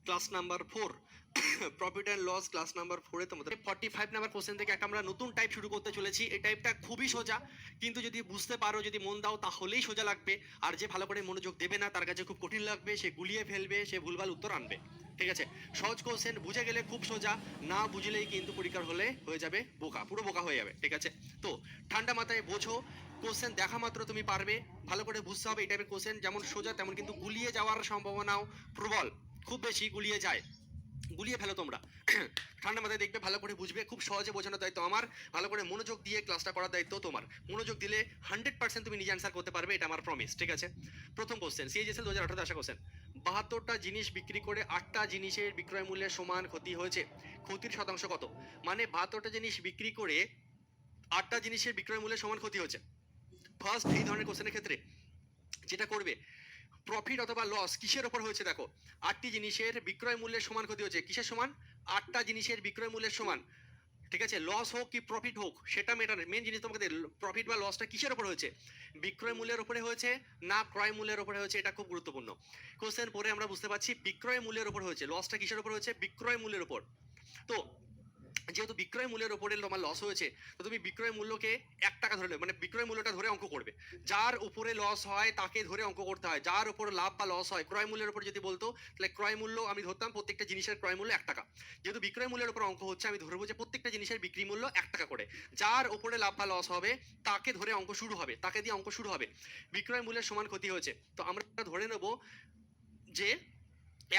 Class number 4 profit and loss class number 4 এ তোমাদের 45 number question থেকে একটা আমরা নতুন টাইপ শুরু করতে চলেছি। এই টাইপটা খুবই সোজা, কিন্তু যদি বুঝতে পারো, যদি মন দাও, তাহলেই সোজা লাগবে। আর যে ভালো করে মনোযোগ দেবে না, তার কাছে খুব কঠিন লাগবে, সে গুলিয়ে ফেলবে, সে ভুলভাল উত্তর আনবে। ঠিক আছে, সহজ কোশ্চেন বুঝে গেলে খুব সোজা, না বুঝলেই কিন্তু পরীক্ষার হলে হয়ে যাবে বোকা, পুরো বোকা হয়ে যাবে। ঠিক আছে, তো ঠান্ডা মাথায় বোঝো, কোশ্চেন দেখা মাত্র তুমি পারবে, ভালো করে বুঝতে হবে। এই টাইপের কোশ্চেন যেমন সোজা, তেমন কিন্তু গুলিয়ে যাওয়ার সম্ভাবনাও প্রবল, খুব বেশি গুলিয়ে যায়, গুলিয়ে ফেলো তোমরা। ঠান্ডা মাথায় দেখবে, ভালো করে বুঝবে, খুব সহজে বোঝানোর দায়িত্ব আমার, ভালো করে মনোযোগ দিয়ে ক্লাসটা করার দায়িত্ব তোমার। মনোযোগ দিলে 100% তুমি নিজে অ্যান্সার করতে পারবে, এটা আমার প্রমিস। ঠিক আছে, প্রথম কোশ্চেন, সিএইচএসএল 2018 আসা কোশ্চেন। 72টা জিনিস বিক্রি করে 8টা জিনিসের বিক্রয় মূল্যের সমান ক্ষতি হয়েছে, ক্ষতির শতাংশ কত? মানে 72টা জিনিস বিক্রি করে 8টা জিনিসের বিক্রয় মূল্যের সমান ক্ষতি হয়েছে। ফার্স্ট, এই ধরনের কোশ্চেনের ক্ষেত্রে যেটা করবে, প্রফিট অথবা লস কিসের ওপর হয়েছে দেখো। 8টি জিনিসের বিক্রয় মূল্যের সমান ক্ষতি হচ্ছে, কিসের সমান? 8টা জিনিসের বিক্রয় মূল্যের সমান। ঠিক আছে, লস হোক কি প্রফিট হোক সেটা মেটার, মেন জিনিস তোমাকে প্রফিট বা লসটা কিসের ওপর হয়েছে, বিক্রয় মূল্যের উপরে হয়েছে না ক্রয় মূল্যের উপরে হয়েছে, এটা খুব গুরুত্বপূর্ণ। কোশ্চেন পরে আমরা বুঝতে পারছি বিক্রয় মূল্যের উপর হয়েছে, লসটা কিসের উপর হয়েছে? বিক্রয় মূল্যের উপর। তো যেহেতু বিক্রয় মূল্যের উপরে তোমার লস হয়েছে, তো তুমি বিক্রয় মূল্যকে 1 টাকা ধরে, মানে বিক্রয় মূল্যটা ধরে অঙ্ক করবে। যার উপরে লস হয় তাকে ধরে অঙ্ক করতে হয়, যার উপর লাভ বা লস হয়। ক্রয় মূল্যের উপর যদি বলতো, তাহলে ক্রয় মূল্য আমি ধরতাম প্রত্যেকটা জিনিসের ক্রয় মূল্য 1 টাকা। যেহেতু বিক্রয় মূল্যের উপর অঙ্ক হচ্ছে, আমি ধরবো যে প্রত্যেকটা জিনিসের বিক্রি মূল্য 1 টাকা করে। যার উপরে লাভ বা লস হবে তাকে ধরে অঙ্ক শুরু হবে, তাকে দিয়ে অঙ্ক শুরু হবে। বিক্রয় মূল্যের সমান ক্ষতি হয়েছে, তো আমরা ধরে নেব যে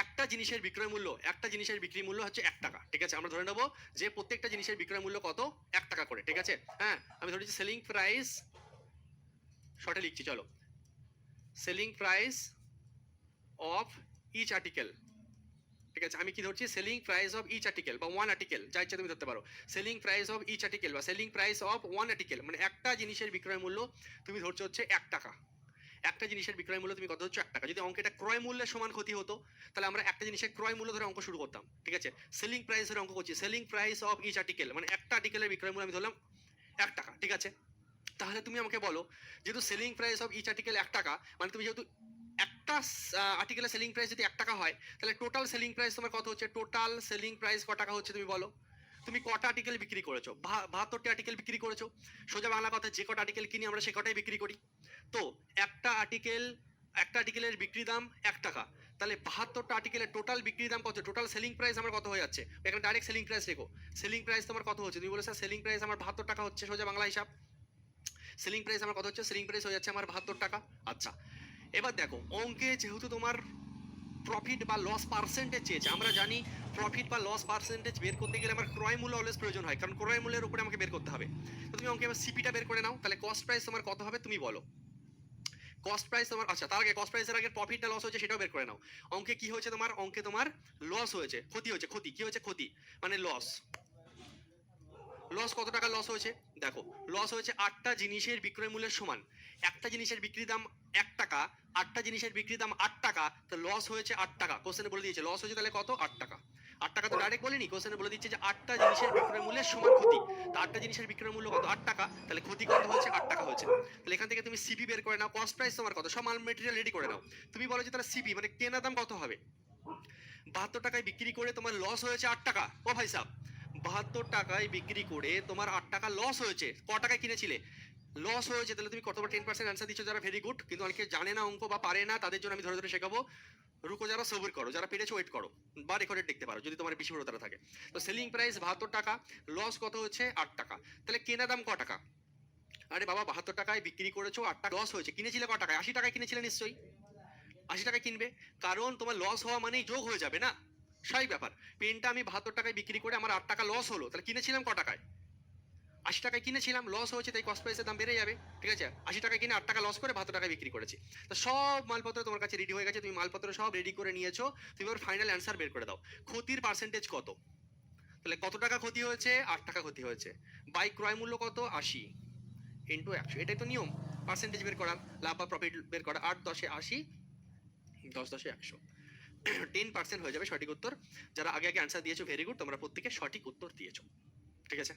একটা জিনিসের বিক্রয় মূল্য, একটা জিনিসের বিক্রি মূল্য হচ্ছে 1 টাকা। ঠিক আছে, আমরা ধরে নেব যে প্রত্যেকটা জিনিসের বিক্রয় মূল্য কত? 1 টাকা করে। ঠিক আছে, হ্যাঁ, আমি ধরেছি সেলিং প্রাইস, শর্টে লিখছি চলো, selling price of each article. ঠিক আছে, আমি কি ধরছি? Selling price of each article বা ওয়ান আর্টিকেল, যা ইচ্ছা তুমি ধরতে পারো। Selling price of each article বা selling price of one article, মানে একটা জিনিসের বিক্রয় মূল্য তুমি ধরছো হচ্ছে 1 টাকা। একটা জিনিসের বিক্রয় মূল্য তুমি কত হচ্ছে? 1 টাকা। যদি অঙ্কটা ক্রয় মূল্যের সমান ক্ষতি হতো, তাহলে আমরা একটা জিনিসের ক্রয় মূল্য ধরে অঙ্ক শুরু করতাম। ঠিক আছে, সেলিং প্রাইস ধরে অঙ্ক করছি, selling price of each article, মানে একটা আর্টিকেলের বিক্রয় মূল্য আমি ধরলাম 1 টাকা। ঠিক আছে, তাহলে তুমি আমাকে বলো, যেহেতু selling price of each article 1 টাকা, মানে তুমি যেহেতু একটা আর্টিকেলের সেলিং প্রাইস যদি 1 টাকা হয়, তাহলে টোটাল সেলিং প্রাইস তোমার কত হচ্ছে? টোটাল সেলিং প্রাইস ক টাকা হচ্ছে তুমি বলো। তুমি কটা আর্টিকেল বিক্রি করেছো? 72টি আর্টিকেল বিক্রি করেছো। সোজা বাংলা কথা, যে কটা আর্টিকেল কিনি আমরা সে কটাই বিক্রি করি। তো একটা আর্টিকেল, একটা আর্টিকেলের বিক্রি দাম 1 টাকা, তাহলে 72টা আর্টিকেলের টোটাল বিক্রি দাম কত? টোটাল সেলিং প্রাইস আমার কত হয়ে যাচ্ছে? এখানে ডাইরেক্ট সেলিং প্রাইস লেখো। সেলিং প্রাইস তোমার কত হচ্ছে? তুমি বলে স্যার সেলিং প্রাইস আমার 72 টাকা হচ্ছে, সোজা বাংলা হিসাব। সেলিং প্রাইস আমার কত হচ্ছে? সেলিং প্রাইস হয়ে যাচ্ছে আমার 72 টাকা। আচ্ছা, এবার দেখো, অঙ্কে যেহেতু তোমার প্রফিট বা লস পার্সেন্টেজ চেয়েছে, আমরা জানি প্রফিট বা লস পার্সেন্টেজ বের করতে গেলে আমার ক্রয় মূল্য অলওয়েজ প্রয়োজন হয়, কারণ ক্রয় মূল্যের উপরে আমাকে বের করতে হবে। তো তুমি অঙ্কে এবার সিপিটা বের করে নাও, তাহলে কস্ট প্রাইস তোমার কত হবে তুমি বলো। কস্ট প্রাইস তোমার, আচ্ছা তার আগে কস্ট প্রাইসের আগে প্রফিটটা লস হয়েছে সেটাও বের করে নাও। অঙ্কে কি হয়েছে তোমার? অঙ্কে তোমার লস হয়েছে, ক্ষতি হয়েছে। ক্ষতি কি হয়েছে? ক্ষতি মানে লস। লস কত টাকা লস হয়েছে দেখো, লস হয়েছে 8টা জিনিসের বিক্রয় মূল্যের সমান। একটা জিনিসের বিক্রি দাম 1 টাকা, 8টা জিনিসের বিক্রি দাম 8 টাকা, তো লস হয়েছে 8 টাকা। কোশ্চেনে বলে দিয়েছে লস হয়েছে, তাহলে কত? 8 টাকা। 8 টাকা তো ডাইরেক্ট বলিনি, কোশ্চেনে বলে দিচ্ছে যে 8টা জিনিসের বিক্রয় মূল্যের সমান ক্ষতি। তো 8টা জিনিসের বিক্রয় মূল্য কত? 8 টাকা, তাহলে ক্ষতি কত হয়েছে? 8 টাকা হয়েছে। তাহলে এখান থেকে তুমি সিপি বের করে নাও, কস্ট প্রাইস তোমার কত, সব মাল মেটেরিয়াল রেডি করে নাও। তুমি বলো যে তাহলে সিপি মানে কেনা দাম কত হবে? 72 টাকায় বিক্রি করে তোমার লস হয়েছে 8 টাকা। ও ভাই সাহেব, 72 টাকায় বিক্রি করে তোমার 8 টাকা লস হয়েছে, ক টাকায় কিনেছিলে? লস হয়েছে, তাহলে তুমি কতবার 10% অ্যান্সার দিচ্ছ, যারা ভেরি গুড। কিন্তু অনেকে জানে না অঙ্ক বা পারে না, তাদের জন্য আমি ধরে ধরে শেখাবো। রুকো যারা, সবর করো, যারা পেরেছো ওয়েট করো, বা রেকর্ডেড দেখতে পারো যদি তোমার বিস্ফোরতারা থাকে। তো সেলিং প্রাইস 72 টাকা, লস কত হচ্ছে? 8 টাকা। তাহলে কেনা দাম ক টাকা? আরে বাবা, 72 টাকায় বিক্রি করেছো, 8 টাকা লস হয়েছে, কিনেছিলে ক টাকায়? 80 টাকায় কিনেছিলে নিশ্চয়ই। 80 টাকায় কিনবে, কারণ তোমার লস হওয়া মানেই যোগ হয়ে যাবে না, স্বাভাবিক ব্যাপার। পেনটা আমি 72 টাকায় বিক্রি করে আমার 8 টাকা লস হলো, তাহলে কিনেছিলাম ক টাকায়? 80 টাকায় কিনেছিলাম, লস হয়েছে, তাই কস্ট প্রাইসের দাম বেড়ে যাবে। ঠিক আছে, 80 টাকায় কিনে 8 টাকা লস করে 72 টাকায় বিক্রি করেছি। তো সব মালপত্র তোমার কাছে রেডি হয়ে গেছে, তুমি মালপত্র সব রেডি করে নিয়েছো, তুমি ওর ফাইনাল অ্যান্সার বের করে দাও। ক্ষতির পার্সেন্টেজ কত? তাহলে কত টাকা ক্ষতি হয়েছে? 8 টাকা ক্ষতি হয়েছে। বাই ক্রয় মূল্য কত? 80 ইন্টু 100, এটাই তো নিয়ম পার্সেন্টেজ বের করার, লাভ বা প্রফিট বের করা। 8×10 = 80, 10×10 = 100। 10% হয়ে যাবে সঠিক উত্তর। যারা আগে আগে অ্যান্সার দিয়েছো ভেরি গুড, তোমরা প্রত্যেকে সঠিক উত্তর দিয়েছো। ঠিক আছে,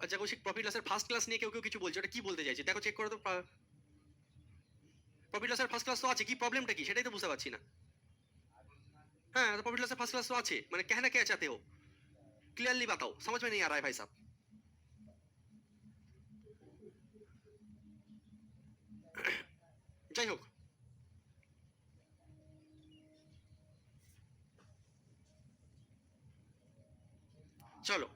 আচ্ছা কৌশিক, প্রফিট লসের ফার্স্ট ক্লাস নিয়ে কেউ কেউ কিছু বলছে, ওটা কি বলতে চাইছে দেখো, চেক করো তো। প্রফিট লসের ফার্স্ট ক্লাস তো আছে, কি প্রবলেমটা কি সেটাই তো বুঝতে পারছি না। हाँ तो प्रॉफिट लॉस फर्स्ट क्लास तो अच्छे मैंने कहना क्या चाहते हो, क्लियरली बताओ, समझ में नहीं आ रहा है भाई साहब। যাই হোক, চলো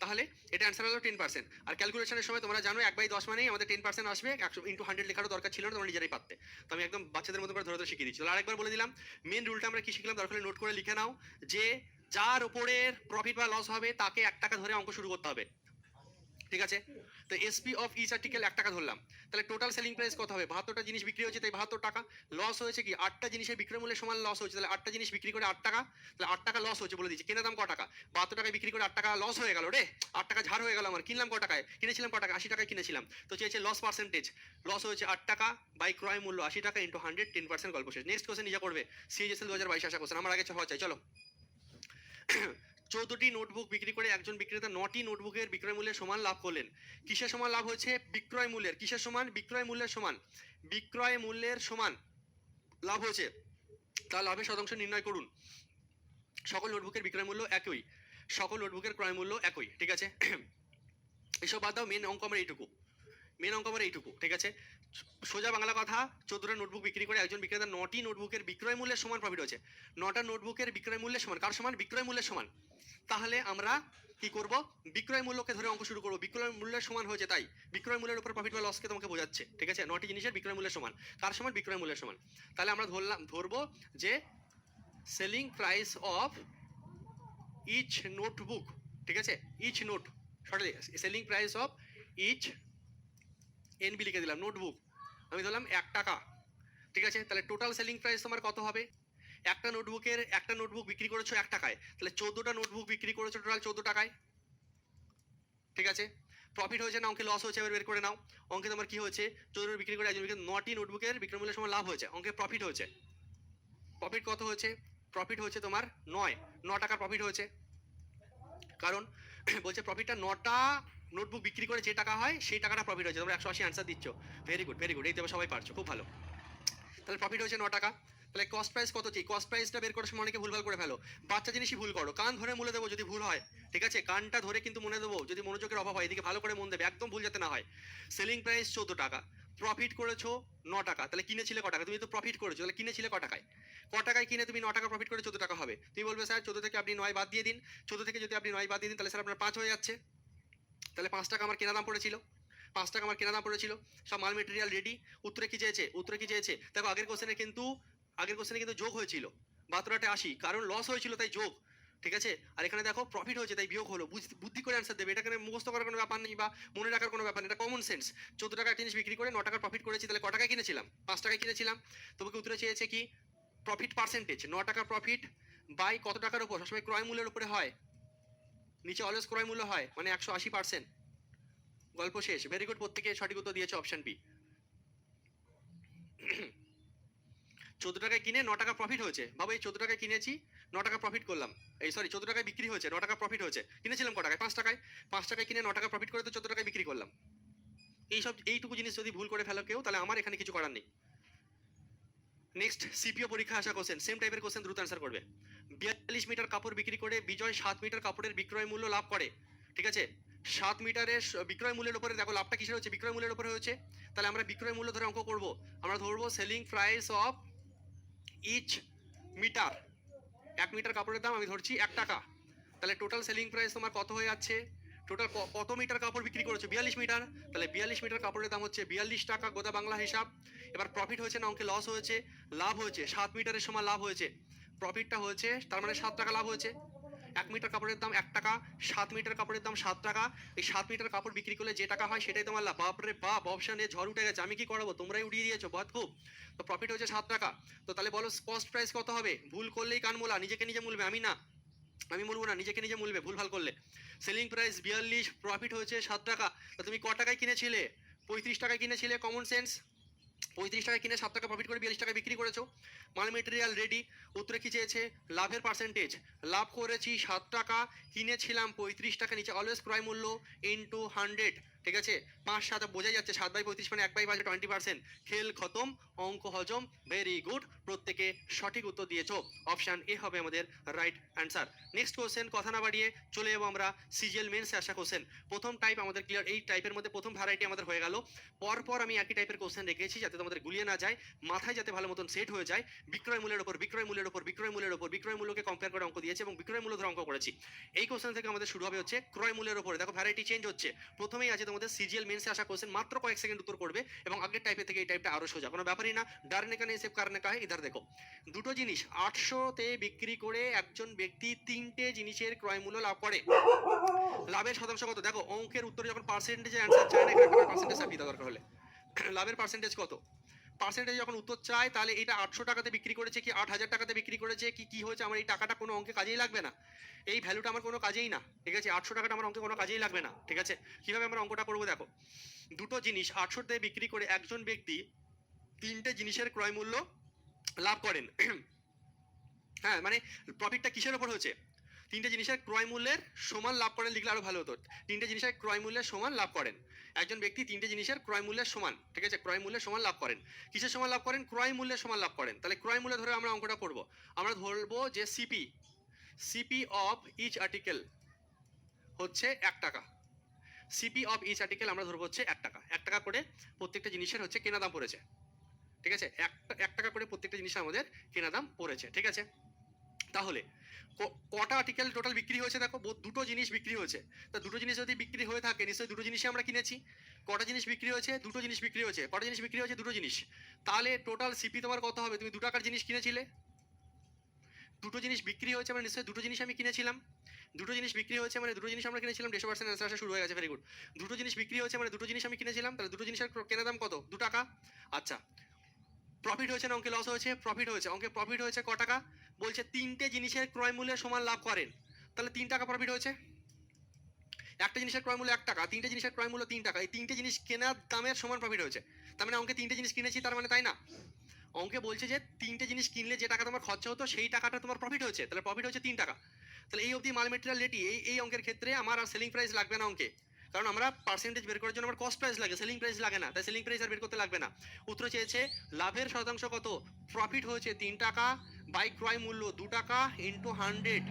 তাহলে এটা অ্যান্সার হলো 10%। আর ক্যালকুলেশনের সময় তোমরা জানো 1/10 মানেই আমাদের 10% আসবে, 100 × 100 লেখারও দরকার ছিল না, তোমরা নিজেরাই পারতে। তো আমি একদম বাচ্চাদের মতো করে ধরে ধরে শিখিয়ে দিচ্ছি। আর আরেকবার বলে দিলাম মেন রুলটা আমরা কি শিখলাম, দরকার হলে নোট করে লিখে নাও, যে যার উপরের প্রফিট বা লস হবে তাকে 1 টাকা ধরে অঙ্ক শুরু করতে হবে, ঠিক আছে। তো এসপি অফ ইচ আর্টিকেল 1 টাকা ধরলাম, তাহলে টোটাল সেলিং প্রাইস কত হবে, 72টা জিনিস বিক্রি হয়েছে তাই 72 টাকা। লস হয়েছে কি 8টা জিনিসের বিক্রয় মূল্যের সমান লস হয়েছে, তাহলে 8টা জিনিস বিক্রি করে 8 টাকা, তাহলে 8 টাকা লস হয়েছে বলে দিচ্ছি। কেনা দাম ক টাকা, 72 টাকায় বিক্রি করে 8 টাকা লস হয়ে গেল রে, 8 টাকা ঝাড় হয়ে গেল আমার। কিনলাম ক টাকায়, কিনেছিলাম ক টাকা, 80 টাকায় কিনেছিলাম। তো চেয়েছে লস পার্সেন্টেজ, লস হয়েছে 8 টাকা বাই ক্রয় মূল্য 80 টাকা ইন্টু 100, 10%, গল্প শেষ। নেক্সট কোশ্চেন নিজে করবে, সিএইচএসএল 2022 আসা কোশ্চেন, আমার আগে হওয়া চাই। চলো 14টি নোটবুক বিক্রি করে একজন বিক্রেতা 9টি নোটবুকের বিক্রয় মূল্যের সমান লাভ করলেন। কিসের সমান লাভ হয়েছে, বিক্রয় মূল্যের। কিসের সমান, বিক্রয় মূল্যের সমান। বিক্রয় মূল্যের সমান লাভ হয়েছে, তার লাভের শতাংশ নির্ণয় করুন। সকল নোটবুকের বিক্রয় মূল্য একই, সকল নোটবুকের ক্রয় মূল্য একই, ঠিক আছে। এসব বাদ দাও, মেন অঙ্ক আমার এইটুকু, মেন অঙ্ক আমার এইটুকু, ঠিক আছে। সোজা বাংলা কথা, 14টা নোটবুক বিক্রি করে একজন বিক্রেতা 9টি নোটবুকের বিক্রয় মূল্যের সমান প্রফিট হয়েছে। 9টা নোটবুকের বিক্রয় মূল্যের সমান, কার সমান, বিক্রয় মূল্যের সমান। তাহলে আমরা কি করব, বিক্রয় মূল্যকে ধরে অঙ্ক শুরু করব। বিক্রয় মূল্যের সমান হয়েছে তাই বিক্রয় মূল্যের উপর প্রফিট বা লসকে তোমাকে বোঝাচ্ছে, ঠিক আছে। 9টি জিনিসের বিক্রয় মূল্যের সমান, কার সমান, বিক্রয় মূল্যের সমান। তাহলে আমরা ধরবো যে selling price of each notebook, ঠিক আছে, each note, sorry selling price of each NB লিখে দিলাম, নোটবুক আমি ধরলাম 1 টাকা, ঠিক আছে। তাহলে টোটাল সেলিং প্রাইস তোমার কত হবে, একটা নোটবুক বিক্রি করেছো 1 টাকায়, তাহলে 14টা নোটবুক বিক্রি করেছো টোটাল 14 টাকায়, ঠিক আছে। প্রফিট হয়েছে না অঙ্কে লস হয়েছে, এবার বের করে নাও। অঙ্কে তোমার কি হয়েছে, 14 বিক্রি করে একজন বিক্রি 9টি নোটবুকের বিক্রয় মূল্যের সময় লাভ হয়েছে, অঙ্কে প্রফিট হয়েছে। প্রফিট কত হয়েছে, প্রফিট হয়েছে তোমার 9 টাকার প্রফিট হয়েছে। কারণ বলছে প্রফিটটা 9টা নোটবুক বিক্রি করে যে টাকা হয় সেই টাকাটা প্রফিট হয়েছে। তোমরা 180 আনসার দিচ্ছ, ভেরি গুড ভেরি গুড, এই তো সবাই পারছো, খুব ভালো। তাহলে প্রফিট হয়েছে 9 টাকা। তাহলে কস্ট প্রাইস কত চাই, কস্ট প্রাইসটা বের করার সময় অনেকে ভুলভাল করে ফেলো, বাচ্চা জিনিসই ভুল করো। কান ধরে মনে দেবো যদি ভুল হয়, ঠিক আছে, কানটা ধরে কিন্তু মনে দেবো, যদি মনোযোগের অভাব হয় এদিকে ভালো করে মন দেবে, একদম ভুল যাতে না হয়। সেলিং প্রাইস 14 টাকা, প্রফিট করেছো 9 টাকা, তাহলে কিনেছিলে ক টাকা, তুমি তো প্রফিট করেছো, তাহলে কিনেছিলে ক টাকায়, ক টাকায় কিনে তুমি 9 টাকা প্রফিট করে 14 টাকা হবে। তুমি বলবে স্যার 14 থেকে আপনি 9 বাদ দিয়ে দিন, 14 থেকে যদি আপনি 9 বাদ দিয়ে দিন তাহলে স্যার আপনার 5 হয়ে যাচ্ছে। তাহলে 5 টাকা আমার কেনা দাম পড়েছিল, 5 টাকা আমার কেনা দাম পড়েছিল, সব মাল মেটেরিয়াল রেডি। উত্তরে কি চেয়েছে, উত্তরে কি চেয়েছে দেখো, আগের কোশ্চেনে কিন্তু যোগ হয়েছিল 72 80, কারণ লস হয়েছিল তাই যোগ, ঠিক আছে। আর এখানে দেখো প্রফিট হয়েছে তাই বিয়োগ হলো। বুদ্ধি করে অ্যান্সার দেবে, এটাকে মুখস্থ করার কোনো ব্যাপার নেই বা মনে রাখার কোনো ব্যাপার নেই, এটা কমন সেন্স। 14 টাকার জিনিস বিক্রি করে 9 টাকার প্রফিট করেছি, তাহলে ক টাকায় কিনেছিলাম, 5 টাকায় কিনেছিলাম। তোমাকে উত্তরে চেয়েছে কি, প্রফিট পার্সেন্টেজ, 9 টাকার প্রফিট বাই কত টাকার উপর, সবসময় ক্রয় মূল্যের উপরে হয়, নিচে অলওয়েজ ক্রয় মূল্য হয়, মানে 180%, গল্প শেষ। ভেরি গুড, প্রত্যেকে সঠিক উত্তর দিয়েছে অপশন বি। 14 টাকায় কিনে 9 টাকা প্রফিট হয়েছে, বাবা এই 14 টাকায় কিনেছি 9 টাকা প্রফিট করলাম, এই সরি 14 টাকায় বিক্রি হয়েছে 9 টাকা প্রফিট হয়েছে, কিনেছিলাম ক টাকায়, 5 টাকায়, 5 টাকায় কিনে 9 টাকা প্রফিট করে তো 14 টাকায় বিক্রি করলাম। এইটুকু জিনিস যদি ভুল করে ফেলো কেউ, তাহলে আমার এখানে কিছু করার নেই। নেক্সট সিপিও পরীক্ষা আসা কোশ্চেন, সেম টাইপের কোশ্চেন, দ্রুত অ্যান্সার করবে। 42 মিটার কাপড় বিক্রি করে বিজয় 7 মিটার কাপড়ের বিক্রয় মূল্য লাভ করে, ঠিক আছে। 7 মিটারের বিক্রয় মূল্যের উপরে দেখো লাভটা কিসের হচ্ছে, বিক্রয় মূল্যের উপরে হয়েছে। তাহলে আমরা বিক্রয় মূল্য ধরে অঙ্ক করব, আমরা ধরবো selling price of each meter. 1 meter কাপড়ের দাম আমি ধরছি 1 টাকা, তাহলে টোটাল সেলিং প্রাইস তোমার কত হয়ে যাচ্ছে, টোটাল কত মিটার কাপড় বিক্রি করেছো, 42 মিটার, তাহলে 42 মিটার কাপড়ের দাম হচ্ছে 42 টাকা, গোদা বাংলা হিসাব। এবার প্রফিট হয়েছে না অঙ্কে লস হয়েছে, লাভ হয়েছে, 7 মিটারের সময় লাভ হয়েছে, প্রফিটটা হয়েছে তার মানে 7 টাকা লাভ হয়েছে। 1 মিটার কাপড়ের দাম 1 টাকা, 7 মিটার কাপড়ের দাম 7 টাকা, এই 7 মিটার কাপড় বিক্রি করলে যে টাকা হয় সেটাই তোমার লাভ। বাপরে বাপ, অপশন এ ঝড় উঠে গেছে, আমি কি করাবো, তোমরাই উড়িয়ে দিয়েছো বাদ খুব। তো প্রফিট হয়েছে 7 টাকা, তো তাহলে বলো কস্ট প্রাইস কত হবে, ভুল করলেই কান মোলা, নিজেকে নিজে মুলবে, আমি না, আমি বলবো না, নিজেকে নিজে মুলবে ভুল ভাল করলে। সেলিং প্রাইস 42, প্রফিট হয়েছে 7 টাকা, তা তুমি ক টাকায় কিনেছিলে, 35 টাকায় কিনেছিলে, কমন সেন্স। 35 টাকায় কিনে 7 টাকা প্রফিট করে 42 টাকায় বিক্রি করেছো, মাল মেটেরিয়াল রেডি। উত্তরে কি চেয়েছে, লাভের পার্সেন্টেজ, লাভ করেছি 7 টাকা, কিনেছিলাম 35 টাকা, নিচে অলওয়েজ ক্রয় মূল্য ইন্টু 100, ঠিক আছে, 5 7 বোঝাই যাচ্ছে, 7/35 মানে 1/5 20%। খেল খতম, অঙ্ক হজম, ভেরি গুড, প্রত্যেকে সঠিক উত্তর দিয়েছো। অপশন এ হবে আমাদের রাইট অ্যান্সার। নেক্সট কোশ্চেন, কথা না বাড়িয়ে চলে যাবো আমরা সিজিএল মেন্সে আসা কোশ্চেন। প্রথম টাইপ আমাদের ক্লিয়ার, এই টাইপের মধ্যে প্রথম ভ্যারাইটি আমাদের হয়ে গেল। পরপর আমি একই টাইপের কোশ্চেন রেখেছি যাতে তোমাদের গুলিয়ে না যায়, মাথায় যাতে ভালো মতন সেট হয়ে যায়। বিক্রয় মূল্যের উপর, বিক্রয় মূল্যের উপর, বিক্রয় মূল্যের উপর, বিক্রয় মূল্যকে কম্পেয়ার করে অঙ্ক দিয়েছে এবং বিক্রয় মূল্য ধরে অঙ্ক করেছি। এই কোশ্চেন থেকে আমাদের শুরু হবে হচ্ছে ক্রয় মূল্যের উপরে। দেখো ভ্যারাইটি চেঞ্জ হচ্ছে। প্রথমেই আছে তোমাদের সিজিএল মেন্সে আসা কোশ্চেন, মাত্র কয়েক সেকেন্ড উত্তর করবে এবং আগের টাইপের থেকে এই টাইপটা আরো সোজা, কোনো ব্যাপারই না। ডারনে কানে সেভ কারণে কাহে, ইধার দেখো। দুটো জিনিস 800-তে বিক্রি করে একজন ব্যক্তি 3টে জিনিসের ক্রয় মূল্য লাভ করে। লাভের শতাংশ কত? দেখো অঙ্কের উত্তরে যখন পার্সেন্টেজে অ্যান্সার চায় না, এখানে পার্সেন্টেজ চাপিয়ে দাও দরকার হলে। লাভের পার্সেন্টেজ কত, পার্সেন্টেজ যখন উত্তর চায়, তাহলে এটা 800 টাকাতে বিক্রি করেছে কি 8000 টাকাতে বিক্রি করেছে কি কি হয়েছে, আমার এই টাকাটা কোনো অঙ্কে কাজেই লাগবে না, এই ভ্যালুটা আমার কোনো কাজেই না। ঠিক আছে, 800 টাকাটা আমার অঙ্কে কোনো কাজেই লাগবে না। ঠিক আছে, কিভাবে আমরা অঙ্কটা করবো দেখো। দুটো জিনিস 800-তে বিক্রি করে একজন ব্যক্তি 3টে জিনিসের ক্রয় মূল্য লাভ করেন। হ্যাঁ, মানে প্রফিটটা কিসের উপর হয়েছে? 3টে জিনিসের ক্রয় মূল্যের সমান লাভ করেন লিখলে আরো ভালো হতো। 3টে জিনিসের ক্রয় মূল্যের সমান লাভ করেন একজন ব্যক্তি, 3টে জিনিসের ক্রয় মূল্যের সমান। ঠিক আছে, ক্রয় মূল্যের সমান লাভ করেন। কিসের সমান লাভ করেন? ক্রয় মূল্যের সমান লাভ করেন। তাহলে ক্রয় মূল্য ধরে আমরা অঙ্কটা করব। আমরা ধরবো যে CP, CP of each article হচ্ছে 1 টাকা। সিপি অফ ইচ আর্টিকেল আমরা ধরবো হচ্ছে 1 টাকা। 1 টাকা করে প্রত্যেকটা জিনিসের হচ্ছে কেনা দাম পড়েছে। ঠিক আছে, 1 টাকা করে প্রত্যেকটা জিনিসের আমাদের কেনা দাম পড়েছে। ঠিক আছে, তাহলে কটা আর্টিকেল টোটাল বিক্রি হয়েছে? দেখো দুটো জিনিস বিক্রি হয়েছে। তা দুটো জিনিস যদি বিক্রি হয়ে থাকে, নিশ্চয়ই দুটো জিনিসই আমরা কিনেছি। কটা জিনিস বিক্রি হয়েছে? দুটো জিনিস বিক্রি হয়েছে। কটা জিনিস বিক্রি হয়েছে? দুটো জিনিস। তাহলে টোটাল সিপি তোমার কত হবে? তুমি 2 টাকার জিনিস কিনেছিলে, দুটো জিনিস বিক্রি হয়েছে মানে নিশ্চয়ই দুটো জিনিস আমি কিনেছিলাম। দুটো জিনিস বিক্রি হয়েছে মানে দুটো জিনিস আমরা কিনেছিলাম। 150% অ্যান্সার আসা শুরু হয়ে গেছে, ভেরি গুড। দুটো জিনিস বিক্রি হয়েছে মানে দুটো জিনিস আমি কিনেছিলাম, তাহলে দুটো জিনিসের কেনা দাম কত? 2 টাকা। আচ্ছা, প্রফিট হয়েছে না অঙ্কে লস হয়েছে? প্রফিট হয়েছে। অঙ্কে প্রফিট হয়েছে ক টাকা? বলছে 3টে জিনিসের ক্রয় মূল্যের সমান লাভ করেন, তাহলে 3 টাকা প্রফিট হয়েছে। একটা জিনিসের ক্রয় মূল্য 1 টাকা, 3টে জিনিসের ক্রয় মূল্য 3 টাকা, এই 3টে জিনিস কেনার দামের সমান প্রফিট হয়েছে। তার মানে অঙ্কে 3টে জিনিস কিনেছি, তার মানে তাই না? অঙ্কে বলছে যে 3টে জিনিস কিনলে যে টাকা তোমার খরচা হতো সেই টাকাটা তোমার প্রফিট হয়েছে, তাহলে প্রফিট হচ্ছে 3 টাকা। তাহলে এই অবধি মাল মেটেরিয়াল রেডি। এই অঙ্কের ক্ষেত্রে আমার আর সেলিং প্রাইস লাগবে না অঙ্কে, কারণ আমরা পার্সেন্টেজ বের করার জন্য আমার কস্ট প্রাইস লাগে, সেলিং প্রাইস লাগে না, তাই সেলিং প্রাইস আর বের করতে লাগবে না। উত্তর চেয়েছে লাভের শতাংশ কত? প্রফিট হয়েছে 3 টাকা বাই ক্রয় মূল্য 2 টাকা ইন্টু 100।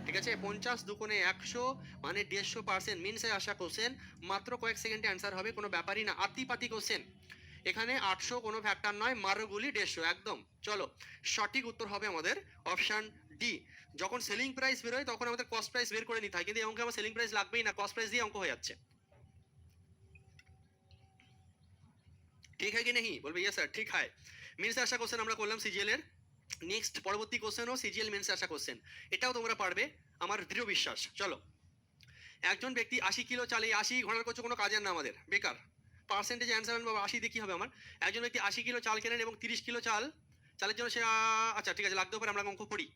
ঠিক আছে, 50 দুগুণে 100 মানে 150%। মিনসে আসা কোশ্চেন, মাত্র কয়েক সেকেন্ডে অ্যান্সার হবে, কোনো ব্যাপারই না, আতিপাতি কোশ্চেন। এখানে 800 কোনো ফ্যাক্টর নয়, মারোগুলি 150 একদম। চলো, সঠিক উত্তর হবে আমাদের অপশন ডি। যখন সেলিং প্রাইস বেরোয় তখন আমাদের কস্ট প্রাইস বের করে নিতে হয়, কিন্তু এই অঙ্কে আমার সেলিং প্রাইস লাগবেই না, কস্ট প্রাইস দিয়ে অঙ্ক হয়ে যাচ্ছে। ঠিক है कि नहीं? বলবে ইয়েস স্যার ঠিক है। মিনসে আসা কোশ্চেন আমরা করলাম সিজিএল এর। নেক্সট পরবর্তী কোশ্চেনও সিজিএল মেন্সে আসা কোশ্চেন, এটাও তোমরা পারবে আমার দৃঢ় বিশ্বাস। চলো, একজন ব্যক্তি 80 কিলো চালে 80 ঘন্টার করছে, কোনো কাজের না আমাদের, বেকার। পার্সেন্টেজ অ্যান্সার আনবো 80 দিয়ে কি হবে আমার? একজন ব্যক্তি 80 কিলো চাল কেনেন এবং 30 কিলো চালের জন্য সে আচ্ছা ঠিক আছে, লাগতেও পারে, আমরা অঙ্ক করি।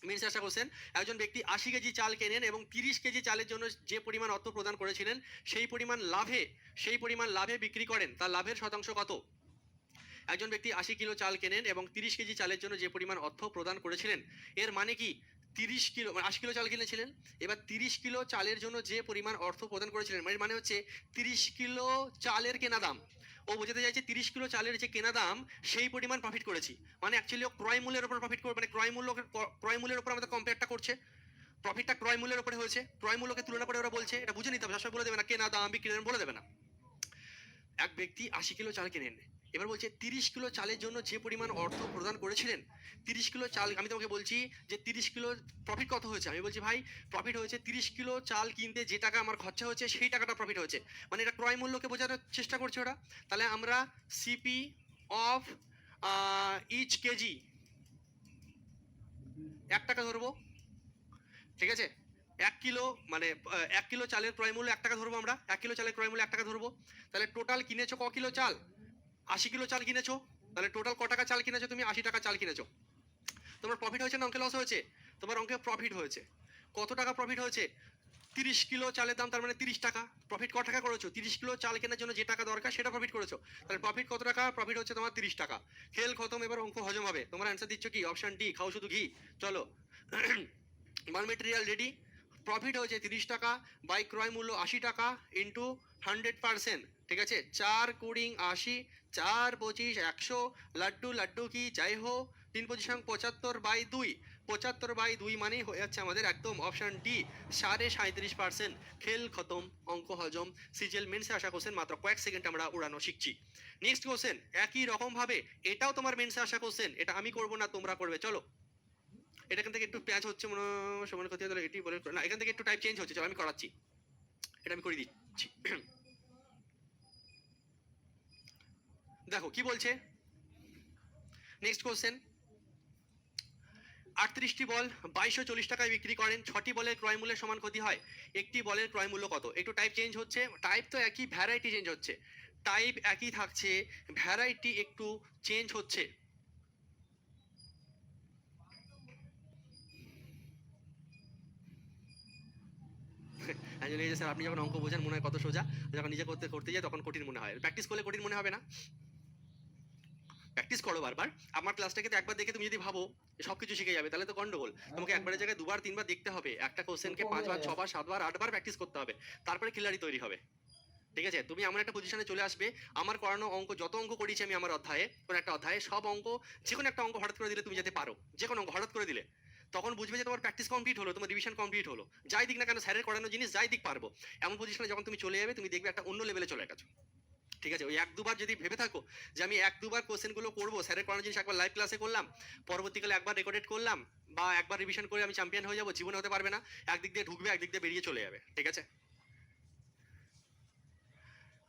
মেন্স আসা কোশ্চেন, একজন ব্যক্তি 80 কেজি চাল কেনেন এবং 30 কেজি চালের জন্য যে পরিমাণ অর্থ প্রদান করেছিলেন সেই পরিমাণ লাভে বিক্রি করেন, তার লাভের শতাংশ কত? একজন ব্যক্তি 80 কিলো চাল কেনেন এবং 30 কেজি চালের জন্য যে পরিমাণ অর্থ প্রদান করেছিলেন, এর মানে কি 30 কিলো 80 কিলো চাল কিনেছিলেন, এবার 30 কিলো চালের জন্য যে পরিমাণ অর্থ প্রদান করেছিলেন মানে হচ্ছে 30 কিলো চালের কেনা দাম। ও বোঝাতে চাইছে 30 কিলো চালের যে কেনা দাম সেই পরিমাণ প্রফিট করেছি, মানে অ্যাকচুয়ালি ও ক্রয় মূল্যের উপর প্রফিট করবে, মানে ক্রয় মূল্যের উপর আমাদের কম্পেয়ারটা করছে। প্রফিটটা ক্রয় মূল্যের উপরে হয়েছে, ক্রয় মূল্যকে তুলনা করে ওরা বলছে, এটা বুঝে নিতে হবে, সবসময় বলে দেবে না কেনা দাম বিক্রি দাম বলে দেবে না। এক ব্যক্তি 80 কিলো চাল কেনেন, এবার বলছে 30 কিলো চালের জন্য যে পরিমাণ অর্থ প্রদান করেছিলেন, 30 কিলো চাল, আমি তোমাকে বলছি যে 30 কিলো প্রফিট কত হয়েছে, আমি বলছি ভাই প্রফিট হয়েছে 30 কিলো চাল কিনতে যে টাকা আমার খরচা হয়েছে সেই টাকাটা প্রফিট হয়েছে, মানে এটা ক্রয় মূল্যকে বোঝানোর চেষ্টা করছে ওরা। তাহলে আমরা সিপি অফ ইচ কেজি 1 টাকা ধরবো। ঠিক আছে, 1 কিলো মানে 1 কিলো চালের ক্রয় মূল্য 1 টাকা ধরবো, আমরা 1 কিলো চালের ক্রয় মূল্য 1 টাকা ধরবো। তাহলে টোটাল কিনেছো ক কিলো চাল? 80 কিলো চাল কিনেছো, তাহলে টোটাল ক টাকা চাল কিনেছো? তুমি 80 টাকা চাল কিনেছো। তোমার প্রফিট হয়েছে না অঙ্কে লস হয়েছে? তোমার অঙ্কে প্রফিট হয়েছে। কত টাকা প্রফিট হয়েছে? 30 কিলো চালের দাম, তার মানে 30 টাকা। প্রফিট ক টাকা করেছো? 30 কিলো চাল কেনার জন্য যে টাকা দরকার সেটা প্রফিট করেছো, তাহলে প্রফিট কত টাকা? প্রফিট হচ্ছে তোমার 30 টাকা। খেল খতম, এবার অঙ্ক হজম হবে। তোমার অ্যান্সার দিচ্ছ কি? অপশন ডি, খাও শুধু ঘি। চলো, মাল মেটেরিয়াল রেডি। প্রফিট হয়েছে 30 টাকা বাই ক্রয় মূল্য 80 টাকা ইন্টু 100%, ঠিক আছে। 4 কুড়িং 80, 4 25 100, লাড্ডু লাড্ডু কি যাই হো, 3 পজিশন 75/2, 75/2 মানেই হয়ে যাচ্ছে আমাদের একদম অপশন ডি 37.5%। খেল খতম, অঙ্ক হজম। সিজিএল মেন্সে আসা কোশ্চেন মাত্র কয়েক সেকেন্ড আমরা উড়ানো শিখছি। নেক্সট কোশ্চেন একই রকম ভাবে, এটাও তোমার মেন্সে আসা কোশ্চেন, এটা আমি করবো না তোমরা করবে। চলো, এটা এখান থেকে একটু প্যাচ হচ্ছে মনে সমান ক্ষতি হলে এটি বলে না, এখান থেকে একটু টাইপ চেঞ্জ হচ্ছে, চলো আমি করাচ্ছি, এটা আমি করে দিচ্ছি। দেখো কি বলছে নেক্সট কোশ্চেন। 38টি বল 2240 টাকায় বিক্রি করেন, 6টি বলের ক্রয় মূল্যের সমান ক্ষতি হয়, একটি বলের ক্রয় মূল্য কত? একটু টাইপ চেঞ্জ হচ্ছে, টাইপ তো একই, ভ্যারাইটি চেঞ্জ হচ্ছে। টাইপ একই থাকছে, ভ্যারাইটি একটু চেঞ্জ হচ্ছে। স্যার আপনি যখন অঙ্ক বোঝান মনে হয় কত সোজা, যখন নিজে করতে করতে যায় তখন কঠিন মনে হয়। প্র্যাকটিস করলে কঠিন মনে হবে না? প্র্যাকটিস করো বারবার। আমার ক্লাসটাকে তো একবার দেখে তুমি যদি ভাবো সবকিছু শিখে যাবে, তাহলে তো গন্ডগোল। তোমাকে একবারের জায়গায় দুবার তিনবার দেখতে হবে, একটা কোশ্চেনকে 5বার 6বার 7বার 8বার প্র্যাকটিস করতে হবে, তারপরে ক্লিয়ারি তৈরি হবে। ঠিক আছে, তুমি এমন একটা পজিশনে চলে আসবে, আমার করানো অঙ্ক যত অঙ্ক করিয়েছি আমি আমার অধ্যায়ে, কোন একটা অধ্যায়ে সব অঙ্ক, যে কোনো একটা অঙ্ক হঠাৎ করে দিলে তুমি যেতে পারো, যে কোনো অঙ্ক হঠাৎ করে দিলে, তখন বুঝবে যে তোমার প্র্যাকটিস কমপ্লিট হলো, তোমার রিভিশন কমপ্লিট হলো। যাই দিক না কেন স্যারের করানো জিনিস যাই দিক পারবো, এমন পজিশনে যখন তুমি চলে যাবে তুমি দেখবে একটা অন্য লেভেলে চলে গেছো। ঠিক আছে, ওই এক দুবার যদি ভেবে থাকো যে আমি এক দুবার কোশ্চেনগুলো করবো, স্যারের করানো জিনিস একবার লাইভ ক্লাসে করলাম, পরবর্তীকালে একবার রেকর্ডেড করলাম, বা একবার রিভিশন করে আমি চ্যাম্পিয়ন হয়ে যাবো, জীবনে হতে পারবে না। একদিক দিয়ে ঢুকবে, একদিক দিয়ে বেরিয়ে চলে যাবে। ঠিক আছে,